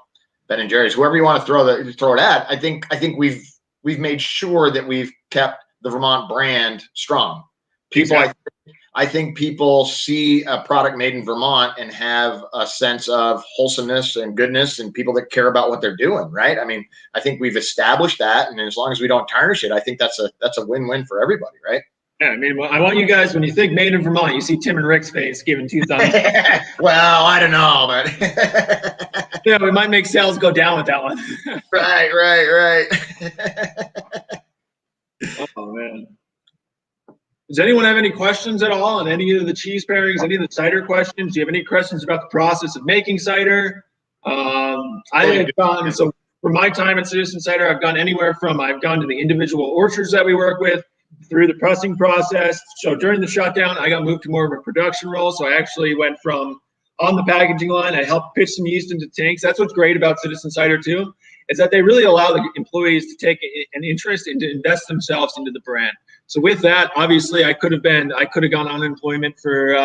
Speaker 2: Ben and Jerry's, whoever you want to throw it at, I think we've made sure that we've kept the Vermont brand strong. People, exactly. I think people see a product made in Vermont and have a sense of wholesomeness and goodness, and people that care about what they're doing, right? I mean, I think we've established that, and as long as we don't tarnish it, I think that's a win-win for everybody, right?
Speaker 1: Yeah, I mean, I want you guys, when you think made in Vermont, you see Tim and Rick's face giving 2 thumbs.
Speaker 2: Well, I don't know, but
Speaker 1: yeah, we might make sales go down with that one.
Speaker 2: Right.
Speaker 1: Oh man. Does anyone have any questions at all on any of the cheese pairings, any of the cider questions? Do you have any questions about the process of making cider? I've gone, so for my time at Citizen Cider, I've gone to the individual orchards that we work with, through the pressing process. So during the shutdown, I got moved to more of a production role. So I actually went from on the packaging line. I helped pitch some yeast into tanks. That's what's great about Citizen Cider too, is that they really allow the employees to take an interest and to invest themselves into the brand. So with that, obviously I could have gone on unemployment for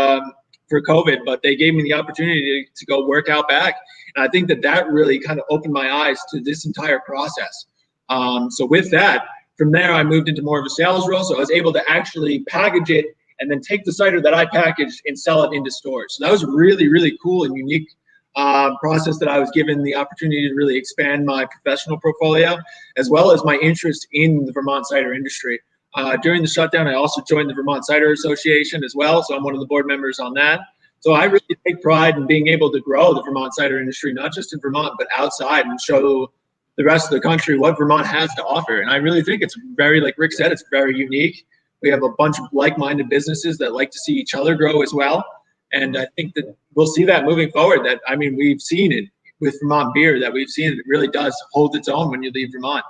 Speaker 1: COVID, but they gave me the opportunity to go work out back. And I think that really kind of opened my eyes to this entire process. So with that, from there, I moved into more of a sales role. So I was able to actually package it and then take the cider that I packaged and sell it into stores. So that was really, really cool and unique process that I was given the opportunity to really expand my professional portfolio, as well as my interest in the Vermont cider industry. During the shutdown, I also joined the Vermont Cider Association as well. So I'm one of the board members on that. So I really take pride in being able to grow the Vermont cider industry, not just in Vermont, but outside, and show the rest of the country what Vermont has to offer. And I really think it's very, like Rick said, it's very unique. We have a bunch of like-minded businesses that like to see each other grow as well. And I think that we'll see that moving forward. That, I mean, we've seen it with Vermont beer, that we've seen it really does hold its own when you leave Vermont.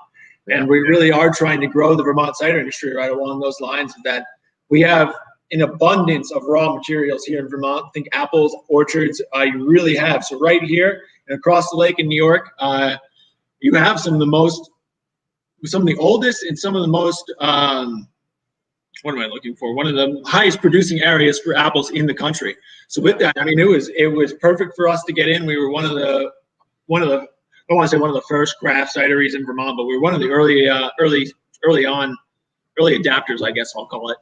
Speaker 1: And we really are trying to grow the Vermont cider industry right along those lines, that we have an abundance of raw materials here in Vermont. Think apples, orchards, you really have. So right here and across the lake in New York, you have some of the oldest and some of the most, what am I looking for? One of the highest producing areas for apples in the country. So with that, I mean, it was perfect for us to get in. We were one of the, I don't want to say one of the first craft cideries in Vermont, but we were one of the early on early adapters, I guess I'll call it,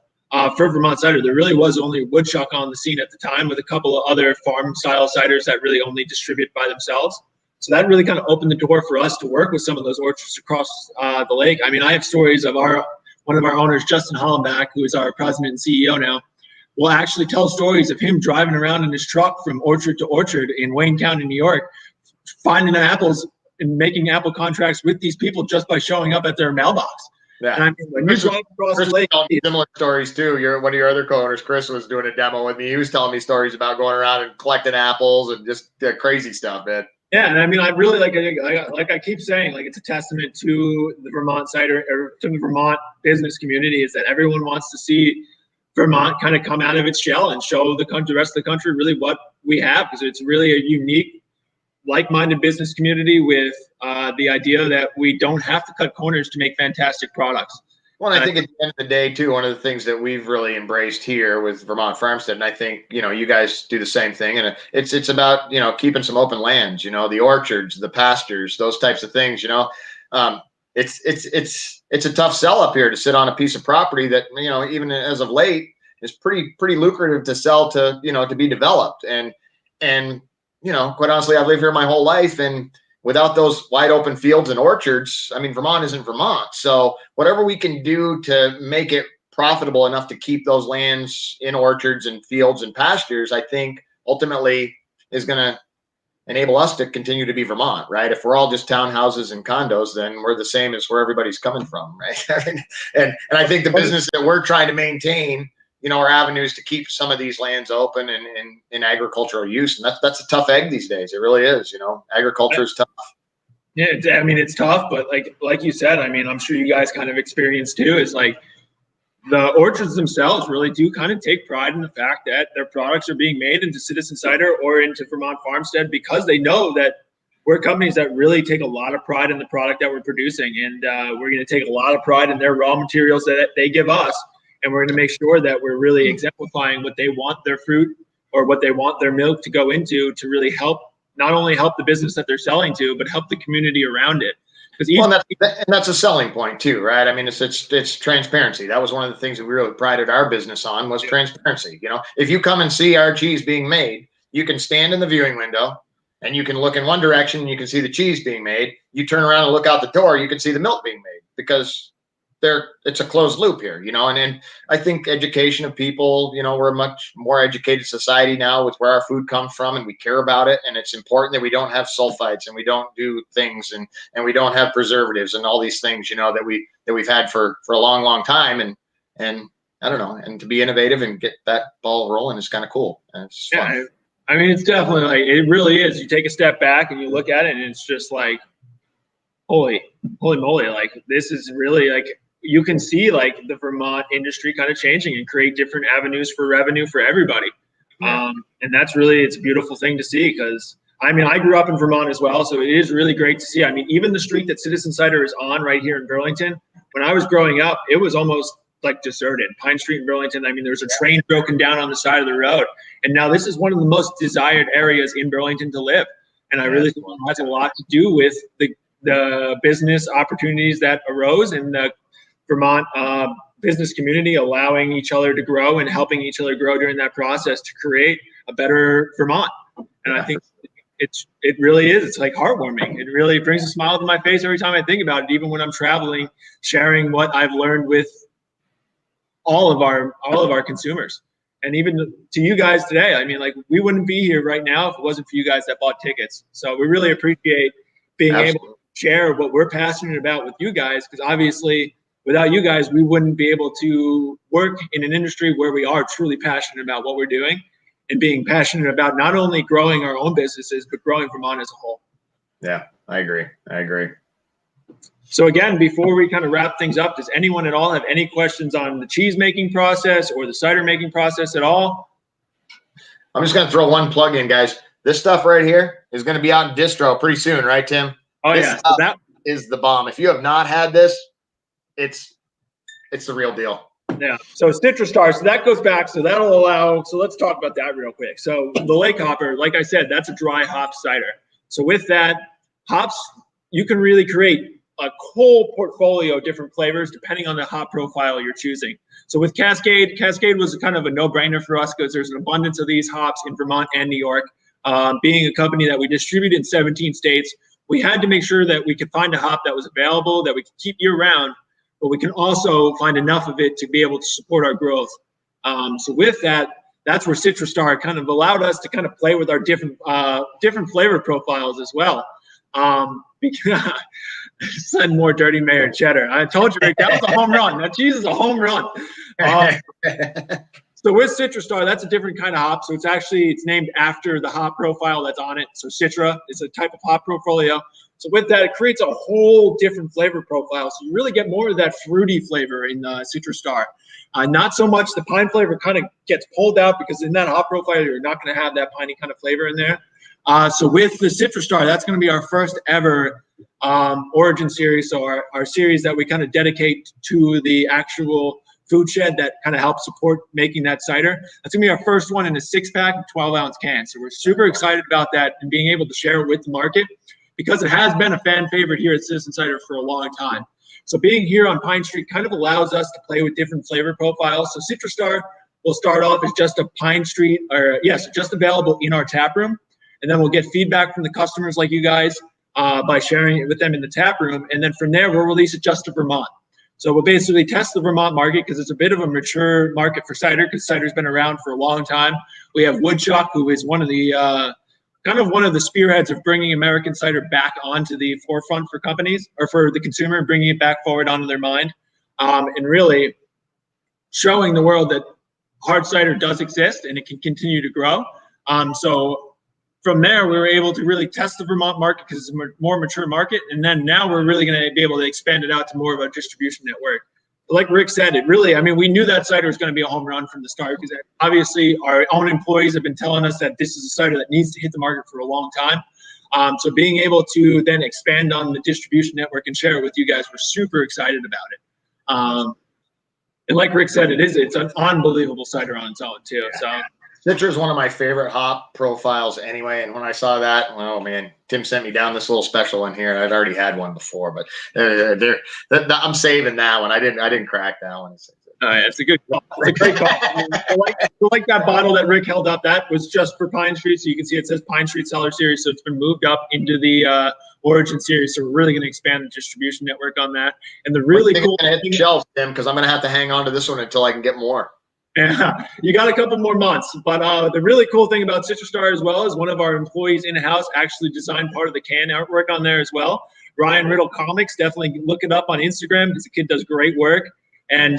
Speaker 1: for Vermont cider. There really was only Woodchuck on the scene at the time, with a couple of other farm style ciders that really only distribute by themselves. So that really kind of opened the door for us to work with some of those orchards across the lake. I mean, I have stories of one of our owners, Justin Hollenbach, who is our president and CEO now, will actually tell stories of him driving around in his truck from orchard to orchard in Wayne County, New York, finding apples and making apple contracts with these people just by showing up at their mailbox.
Speaker 2: Yeah.
Speaker 1: And I mean, when you drive across the lake,
Speaker 2: similar stories too. One of your other co-owners, Chris, was doing a demo with me. He was telling me stories about going around and collecting apples and just crazy stuff, man.
Speaker 1: Yeah, and I mean, I really like I keep saying, like, it's a testament to the Vermont cider, or to the Vermont business community, is that everyone wants to see Vermont kind of come out of its shell and show the rest of the country really what we have, because it's really a unique, like-minded business community with the idea that we don't have to cut corners to make fantastic products.
Speaker 2: Well, I think at the end of the day, too, one of the things that we've really embraced here with Vermont Farmstead, and I think, you guys do the same thing, and it's about, keeping some open lands, the orchards, the pastures, those types of things, it's a tough sell up here to sit on a piece of property that, even as of late, is pretty lucrative to sell to, to be developed. And quite honestly, I've lived here my whole life, and without those wide open fields and orchards, I mean, Vermont isn't Vermont. So whatever we can do to make it profitable enough to keep those lands in orchards and fields and pastures, I think ultimately is going to enable us to continue to be Vermont, right? If we're all just townhouses and condos, then we're the same as where everybody's coming from, right? and I think the business that we're trying to maintain, our avenues to keep some of these lands open and in agricultural use. And that's a tough egg these days. It really is, agriculture is tough.
Speaker 1: Yeah, I mean, it's tough, but like you said, I mean, I'm sure you guys kind of experienced too, is like the orchards themselves really do kind of take pride in the fact that their products are being made into Citizen Cider or into Vermont Farmstead, because they know that we're companies that really take a lot of pride in the product that we're producing. And we're going to take a lot of pride in their raw materials that they give us. And we're going to make sure that we're really exemplifying what they want their fruit or what they want their milk to go into, to really help, not only help the business that they're selling to, but help the community around it.
Speaker 2: And that's a selling point too, right? I mean, it's transparency. That was one of the things that we really prided our business on, was transparency. If you come and see our cheese being made, you can stand in the viewing window and you can look in one direction and you can see the cheese being made. You turn around and look out the door, you can see the milk being made, because it's a closed loop here, and I think education of people, we're a much more educated society now with where our food comes from, and we care about it. And it's important that we don't have sulfites, and we don't do things, and we don't have preservatives and all these things, that we've had for a long, long time. And I don't know, and to be innovative and get that ball rolling is kind of cool. And it's fun.
Speaker 1: I mean, it's definitely, like, it really is. You take a step back and you look at it, and it's just like, holy moly, like, this is really, like, you can see, like, the Vermont industry kind of changing and create different avenues for revenue for everybody. And that's really, it's a beautiful thing to see, because I mean, I grew up in Vermont as well, so it is really great to see. I mean, even the street that Citizen Cider is on right here in Burlington, when I was growing up, it was almost like deserted. Pine Street in Burlington, I mean, there was a train broken down on the side of the road. And now this is one of the most desired areas in Burlington to live. And I really think it has a lot to do with the business opportunities that arose in the Vermont business community, allowing each other to grow and helping each other grow during that process to create a better Vermont. And I think it really is. It's like heartwarming. It really brings a smile to my face every time I think about it, even when I'm traveling, sharing what I've learned with all of our consumers. And even to you guys today, I mean, like, we wouldn't be here right now if it wasn't for you guys that bought tickets. So we really appreciate being able to share what we're passionate about with you guys, because obviously without you guys, we wouldn't be able to work in an industry where we are truly passionate about what we're doing and being passionate about not only growing our own businesses, but growing Vermont as a whole.
Speaker 2: Yeah, I agree.
Speaker 1: So again, before we kind of wrap things up, does anyone at all have any questions on the cheese making process or the cider making process at all?
Speaker 2: I'm just going to throw one plug in, guys. This stuff right here is going to be out in distro pretty soon, right, Tim?
Speaker 1: Oh,
Speaker 2: this
Speaker 1: yeah. So that
Speaker 2: is the bomb. If you have not had this, it's the real deal.
Speaker 1: Yeah. So Citrus Star, so that goes back. So that'll allow, so let's talk about that real quick. So the Lake Hopper, like I said, that's a dry hop cider. So with that, hops, you can really create a whole portfolio of different flavors depending on the hop profile you're choosing. So with Cascade was kind of a no-brainer for us because there's an abundance of these hops in Vermont and New York. Being a company that we distribute in 17 states, we had to make sure that we could find a hop that was available, that we could keep year-round, but we can also find enough of it to be able to support our growth. So with that, that's where CitraStar kind of allowed us to kind of play with our different flavor profiles as well. Send more Dirty Mayor cheddar. I told you, Rick, that was a home run. That cheese is a home run. So with CitraStar, that's a different kind of hop. So it's named after the hop profile that's on it. So Citra is a type of hop portfolio. So with that, it creates a whole different flavor profile. So you really get more of that fruity flavor in CitraStar. Not so much the pine flavor kind of gets pulled out because in that hop profile, you're not going to have that piney kind of flavor in there. So with the CitraStar, that's going to be our first ever origin series. So our series that we kind of dedicate to the actual food shed that kind of helps support making that cider. That's gonna be our first one in a 6-pack and 12-ounce can. So we're super excited about that and being able to share it with the market because it has been a fan favorite here at Citizen Cider for a long time. So being here on Pine Street kind of allows us to play with different flavor profiles. So CitraStar will start off as just a Pine Street, just available in our tap room. And then we'll get feedback from the customers like you guys by sharing it with them in the tap room. And then from there, we'll release it just to Vermont. So we'll basically test the Vermont market because it's a bit of a mature market for cider because cider's been around for a long time. We have Woodchuck, who is one of the one of the spearheads of bringing American cider back onto the forefront for companies or for the consumer and bringing it back forward onto their mind and really showing the world that hard cider does exist and it can continue to grow. So from there, we were able to really test the Vermont market because it's a more mature market. And then now we're really going to be able to expand it out to more of a distribution network. But like Rick said, we knew that cider was going to be a home run from the start because obviously our own employees have been telling us that this is a cider that needs to hit the market for a long time. So being able to then expand on the distribution network and share it with you guys, we're super excited about it. And like Rick said, it's an unbelievable cider on its own too. So.
Speaker 2: Citra is one of my favorite hop profiles anyway, and when I saw that, oh man, Tim sent me down this little special one here. I'd already had one before, but I'm saving that one. I didn't crack that one.
Speaker 1: It's a good call. It's a great call. I like that bottle that Rick held up. That was just for Pine Street, so you can see it says Pine Street Cellar Series, so it's been moved up into the Origin Series. So we're really going to expand the distribution network on that. And the really cool
Speaker 2: thing, hit the shelves, Tim, because I'm going to have to hang on to this one until I can get more.
Speaker 1: Yeah, you got a couple more months. But the really cool thing about CitraStar as well is one of our employees in-house actually designed part of the can artwork on there as well. Ryan Riddle Comics, definitely look it up on Instagram because the kid does great work. And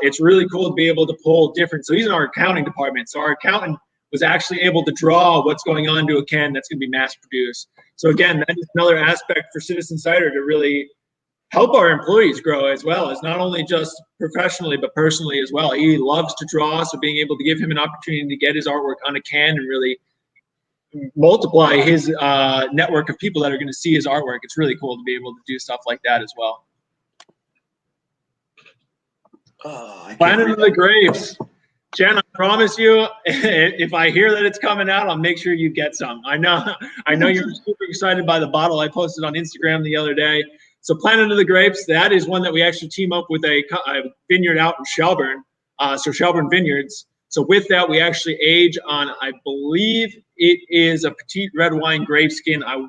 Speaker 1: it's really cool to be able to pull different. So he's in our accounting department. So our accountant was actually able to draw what's going on to a can that's going to be mass produced. So again, that is another aspect for Citizen Cider to really help our employees grow as well as not only just professionally, but personally as well. He loves to draw, so being able to give him an opportunity to get his artwork on a can and really multiply his network of people that are going to see his artwork. It's really cool to be able to do stuff like that as well. Planet of the Grapes. Jen, I promise you, if I hear that it's coming out, I'll make sure you get some. I know you're super excited by the bottle I posted on Instagram the other day. So Planet of the Grapes, that is one that we actually team up with a vineyard out in Shelburne, so Shelburne Vineyards. So with that, we actually age on, I believe it is a petite red wine grape skin. I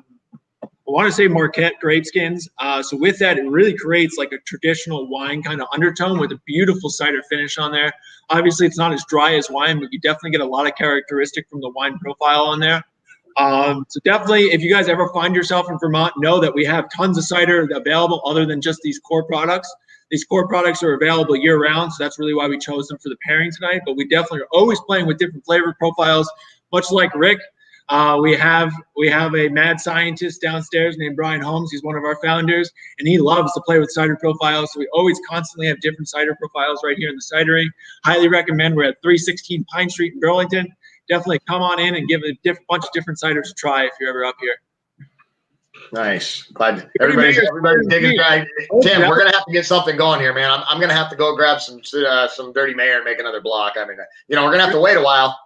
Speaker 1: want to say Marquette grape skins. So with that, it really creates like a traditional wine kind of undertone with a beautiful cider finish on there. Obviously, it's not as dry as wine, but you definitely get a lot of characteristic from the wine profile on there. So definitely, if you guys ever find yourself in Vermont, know that we have tons of cider available other than just these core products. These core products are available year-round, so that's really why we chose them for the pairing tonight. But we definitely are always playing with different flavor profiles, much like Rick. We have a mad scientist downstairs named Brian Holmes. He's one of our founders, and he loves to play with cider profiles. So we always constantly have different cider profiles right here in the cidery. Highly recommend. We're at 316 Pine Street in Burlington. Definitely come on in and give a bunch of different ciders a try if you're ever up here.
Speaker 2: Nice. Glad everybody's digging right. Tim, we're gonna have to get something going here, man. I'm gonna have to go grab some Dirty Mayor and make another block. I mean, we're gonna have to wait a while.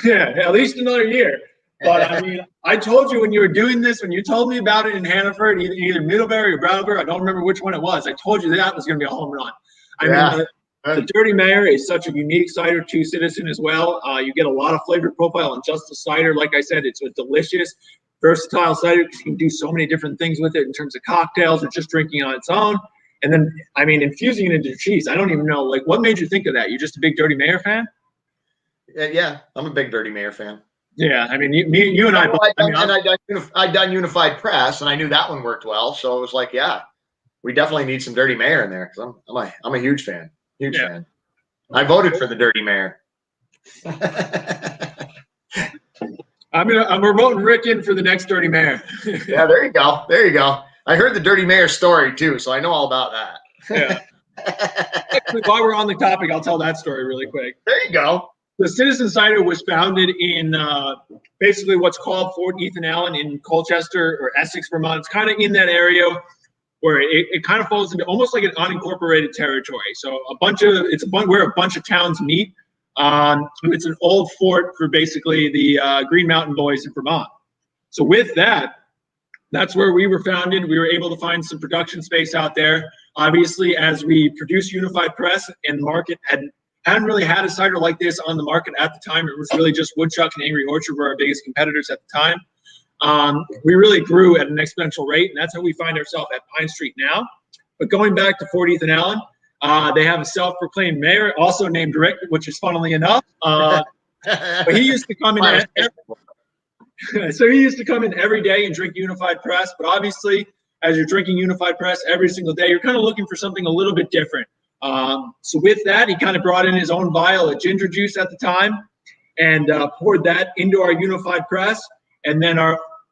Speaker 1: Yeah, at least another year. But I mean, I told you when you were doing this, when you told me about it in Hannaford, either Middlebury or Brattleboro, I don't remember which one it was. I told you that was going to be a home run. I mean, the Dirty Mayor is such a unique cider to Citizen as well. You get a lot of flavor profile in just the cider. Like I said, it's a delicious, versatile cider because you can do so many different things with it in terms of cocktails or just drinking it on its own. And then, I mean, infusing it into cheese. I don't even know, like, what made you think of that? You're just a big Dirty Mayor fan?
Speaker 2: Yeah, I'm a big Dirty Mayor fan.
Speaker 1: Yeah, I mean, you and I.
Speaker 2: I'd done Unified Press, and I knew that one worked well. So it was like, yeah, we definitely need some Dirty Mayor in there because I'm a huge fan. Huge fan. I voted for the Dirty Mayor.
Speaker 1: We're voting Rick in for the next Dirty Mayor.
Speaker 2: Yeah, there you go. There you go. I heard the Dirty Mayor story too, so I know all about that.
Speaker 1: Yeah. Actually, while we're on the topic, I'll tell that story really quick.
Speaker 2: There you go.
Speaker 1: The Citizen Cider was founded in basically what's called Fort Ethan Allen in Colchester or Essex, Vermont. It's kind of in that area where it kind of falls into almost like an unincorporated territory. So where a bunch of towns meet. It's an old fort for basically the Green Mountain Boys in Vermont. So with that, that's where we were founded. We were able to find some production space out there. Obviously, as we produced Unified Press and the market hadn't really had a cider like this on the market at the time. It was really just Woodchuck and Angry Orchard were our biggest competitors at the time. We really grew at an exponential rate, and that's how we find ourselves at Pine Street now. But going back to Fort Ethan Allen, they have a self-proclaimed mayor, also named Rick, which is funnily enough. But he used to come in. So he used to come in every day and drink Unified Press. But obviously, as you're drinking Unified Press every single day, you're kind of looking for something a little bit different. So with that, he kind of brought in his own vial of ginger juice at the time and poured that into our Unified Press. And then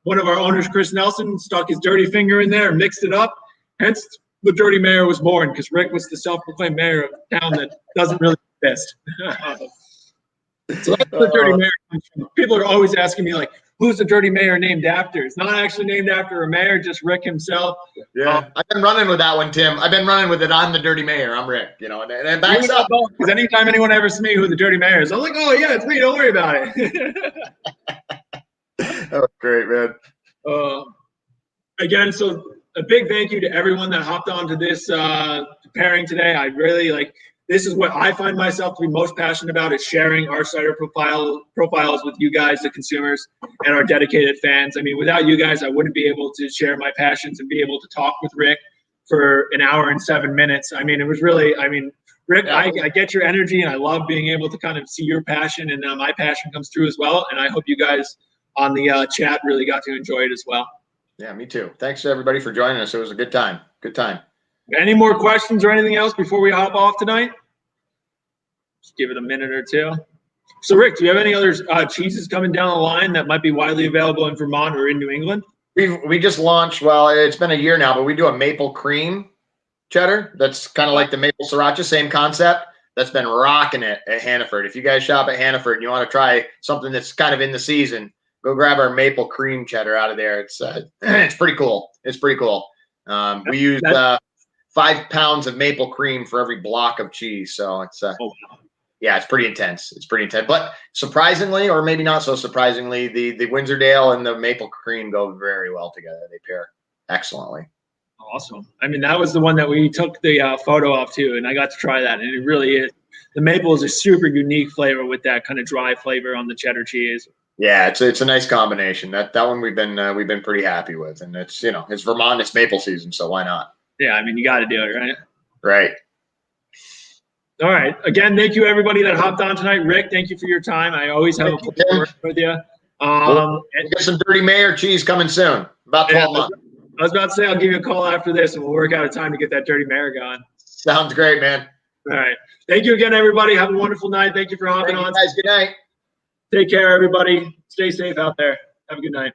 Speaker 1: one of our owners, Chris Nelson, stuck his dirty finger in there and mixed it up. Hence, the Dirty Mayor was born because Rick was the self-proclaimed mayor of a town that doesn't really exist. So that's the Dirty Mayor comes from. People are always asking me, like, who's the Dirty Mayor named after? It's not actually named after a mayor, just Rick himself.
Speaker 2: Yeah, I've been running with that one, Tim. I've been running with it. I'm the Dirty Mayor. I'm Rick, and backs up.
Speaker 1: Because anytime anyone ever asks me who the Dirty Mayor is, I'm like, oh, yeah, it's me. Don't worry about it.
Speaker 2: That was great, man.
Speaker 1: Again, so a big thank you to everyone that hopped onto this pairing today. I really this is what I find myself to be most passionate about, is sharing our cider profiles with you guys, the consumers, and our dedicated fans. I mean, without you guys, I wouldn't be able to share my passions and be able to talk with Rick for an hour and 7 minutes. I mean, it was really, Rick, yeah. I get your energy, and I love being able to kind of see your passion, and my passion comes through as well. And I hope you guys on the chat really got to enjoy it as well.
Speaker 2: Yeah, me too. Thanks to everybody for joining us. It was a good time. Good time.
Speaker 1: Any more questions or anything else before we hop off tonight? Just give it a minute or two. So, Rick, do you have any other cheeses coming down the line that might be widely available in Vermont or in New England?
Speaker 2: We just launched, well, it's been a year now, but we do a maple cream cheddar. That's kind of like the maple sriracha, same concept. That's been rocking it at Hannaford. If you guys shop at Hannaford and you want to try something that's kind of in the season, go grab our maple cream cheddar out of there. It's pretty cool. It's pretty cool. We use 5 pounds of maple cream for every block of cheese. So it's yeah, it's pretty intense. It's pretty intense. But surprisingly, or maybe not so surprisingly, the Windsoredale and the maple cream go very well together. They pair excellently.
Speaker 1: Awesome. I mean, that was the one that we took the photo of too, and I got to try that, and it really is. The maple is a super unique flavor with that kind of dry flavor on the cheddar cheese.
Speaker 2: Yeah, it's a nice combination. That one we've been pretty happy with, and it's it's Vermont, it's maple season, so why not?
Speaker 1: Yeah, I mean, you got to do it, right?
Speaker 2: Right.
Speaker 1: All right. Again, thank you everybody that hopped on tonight. Rick, thank you for your time. I always have a pleasure working with you.
Speaker 2: We'll get some Dirty Mayor cheese coming soon. About 12 months.
Speaker 1: I was about to say I'll give you a call after this, and we'll work out a time to get that Dirty Mayor going.
Speaker 2: Sounds great, man.
Speaker 1: All right. Thank you again, everybody. Have a wonderful night. Thank you for hopping on.
Speaker 2: Guys, good night.
Speaker 1: Take care, everybody. Stay safe out there. Have a good night.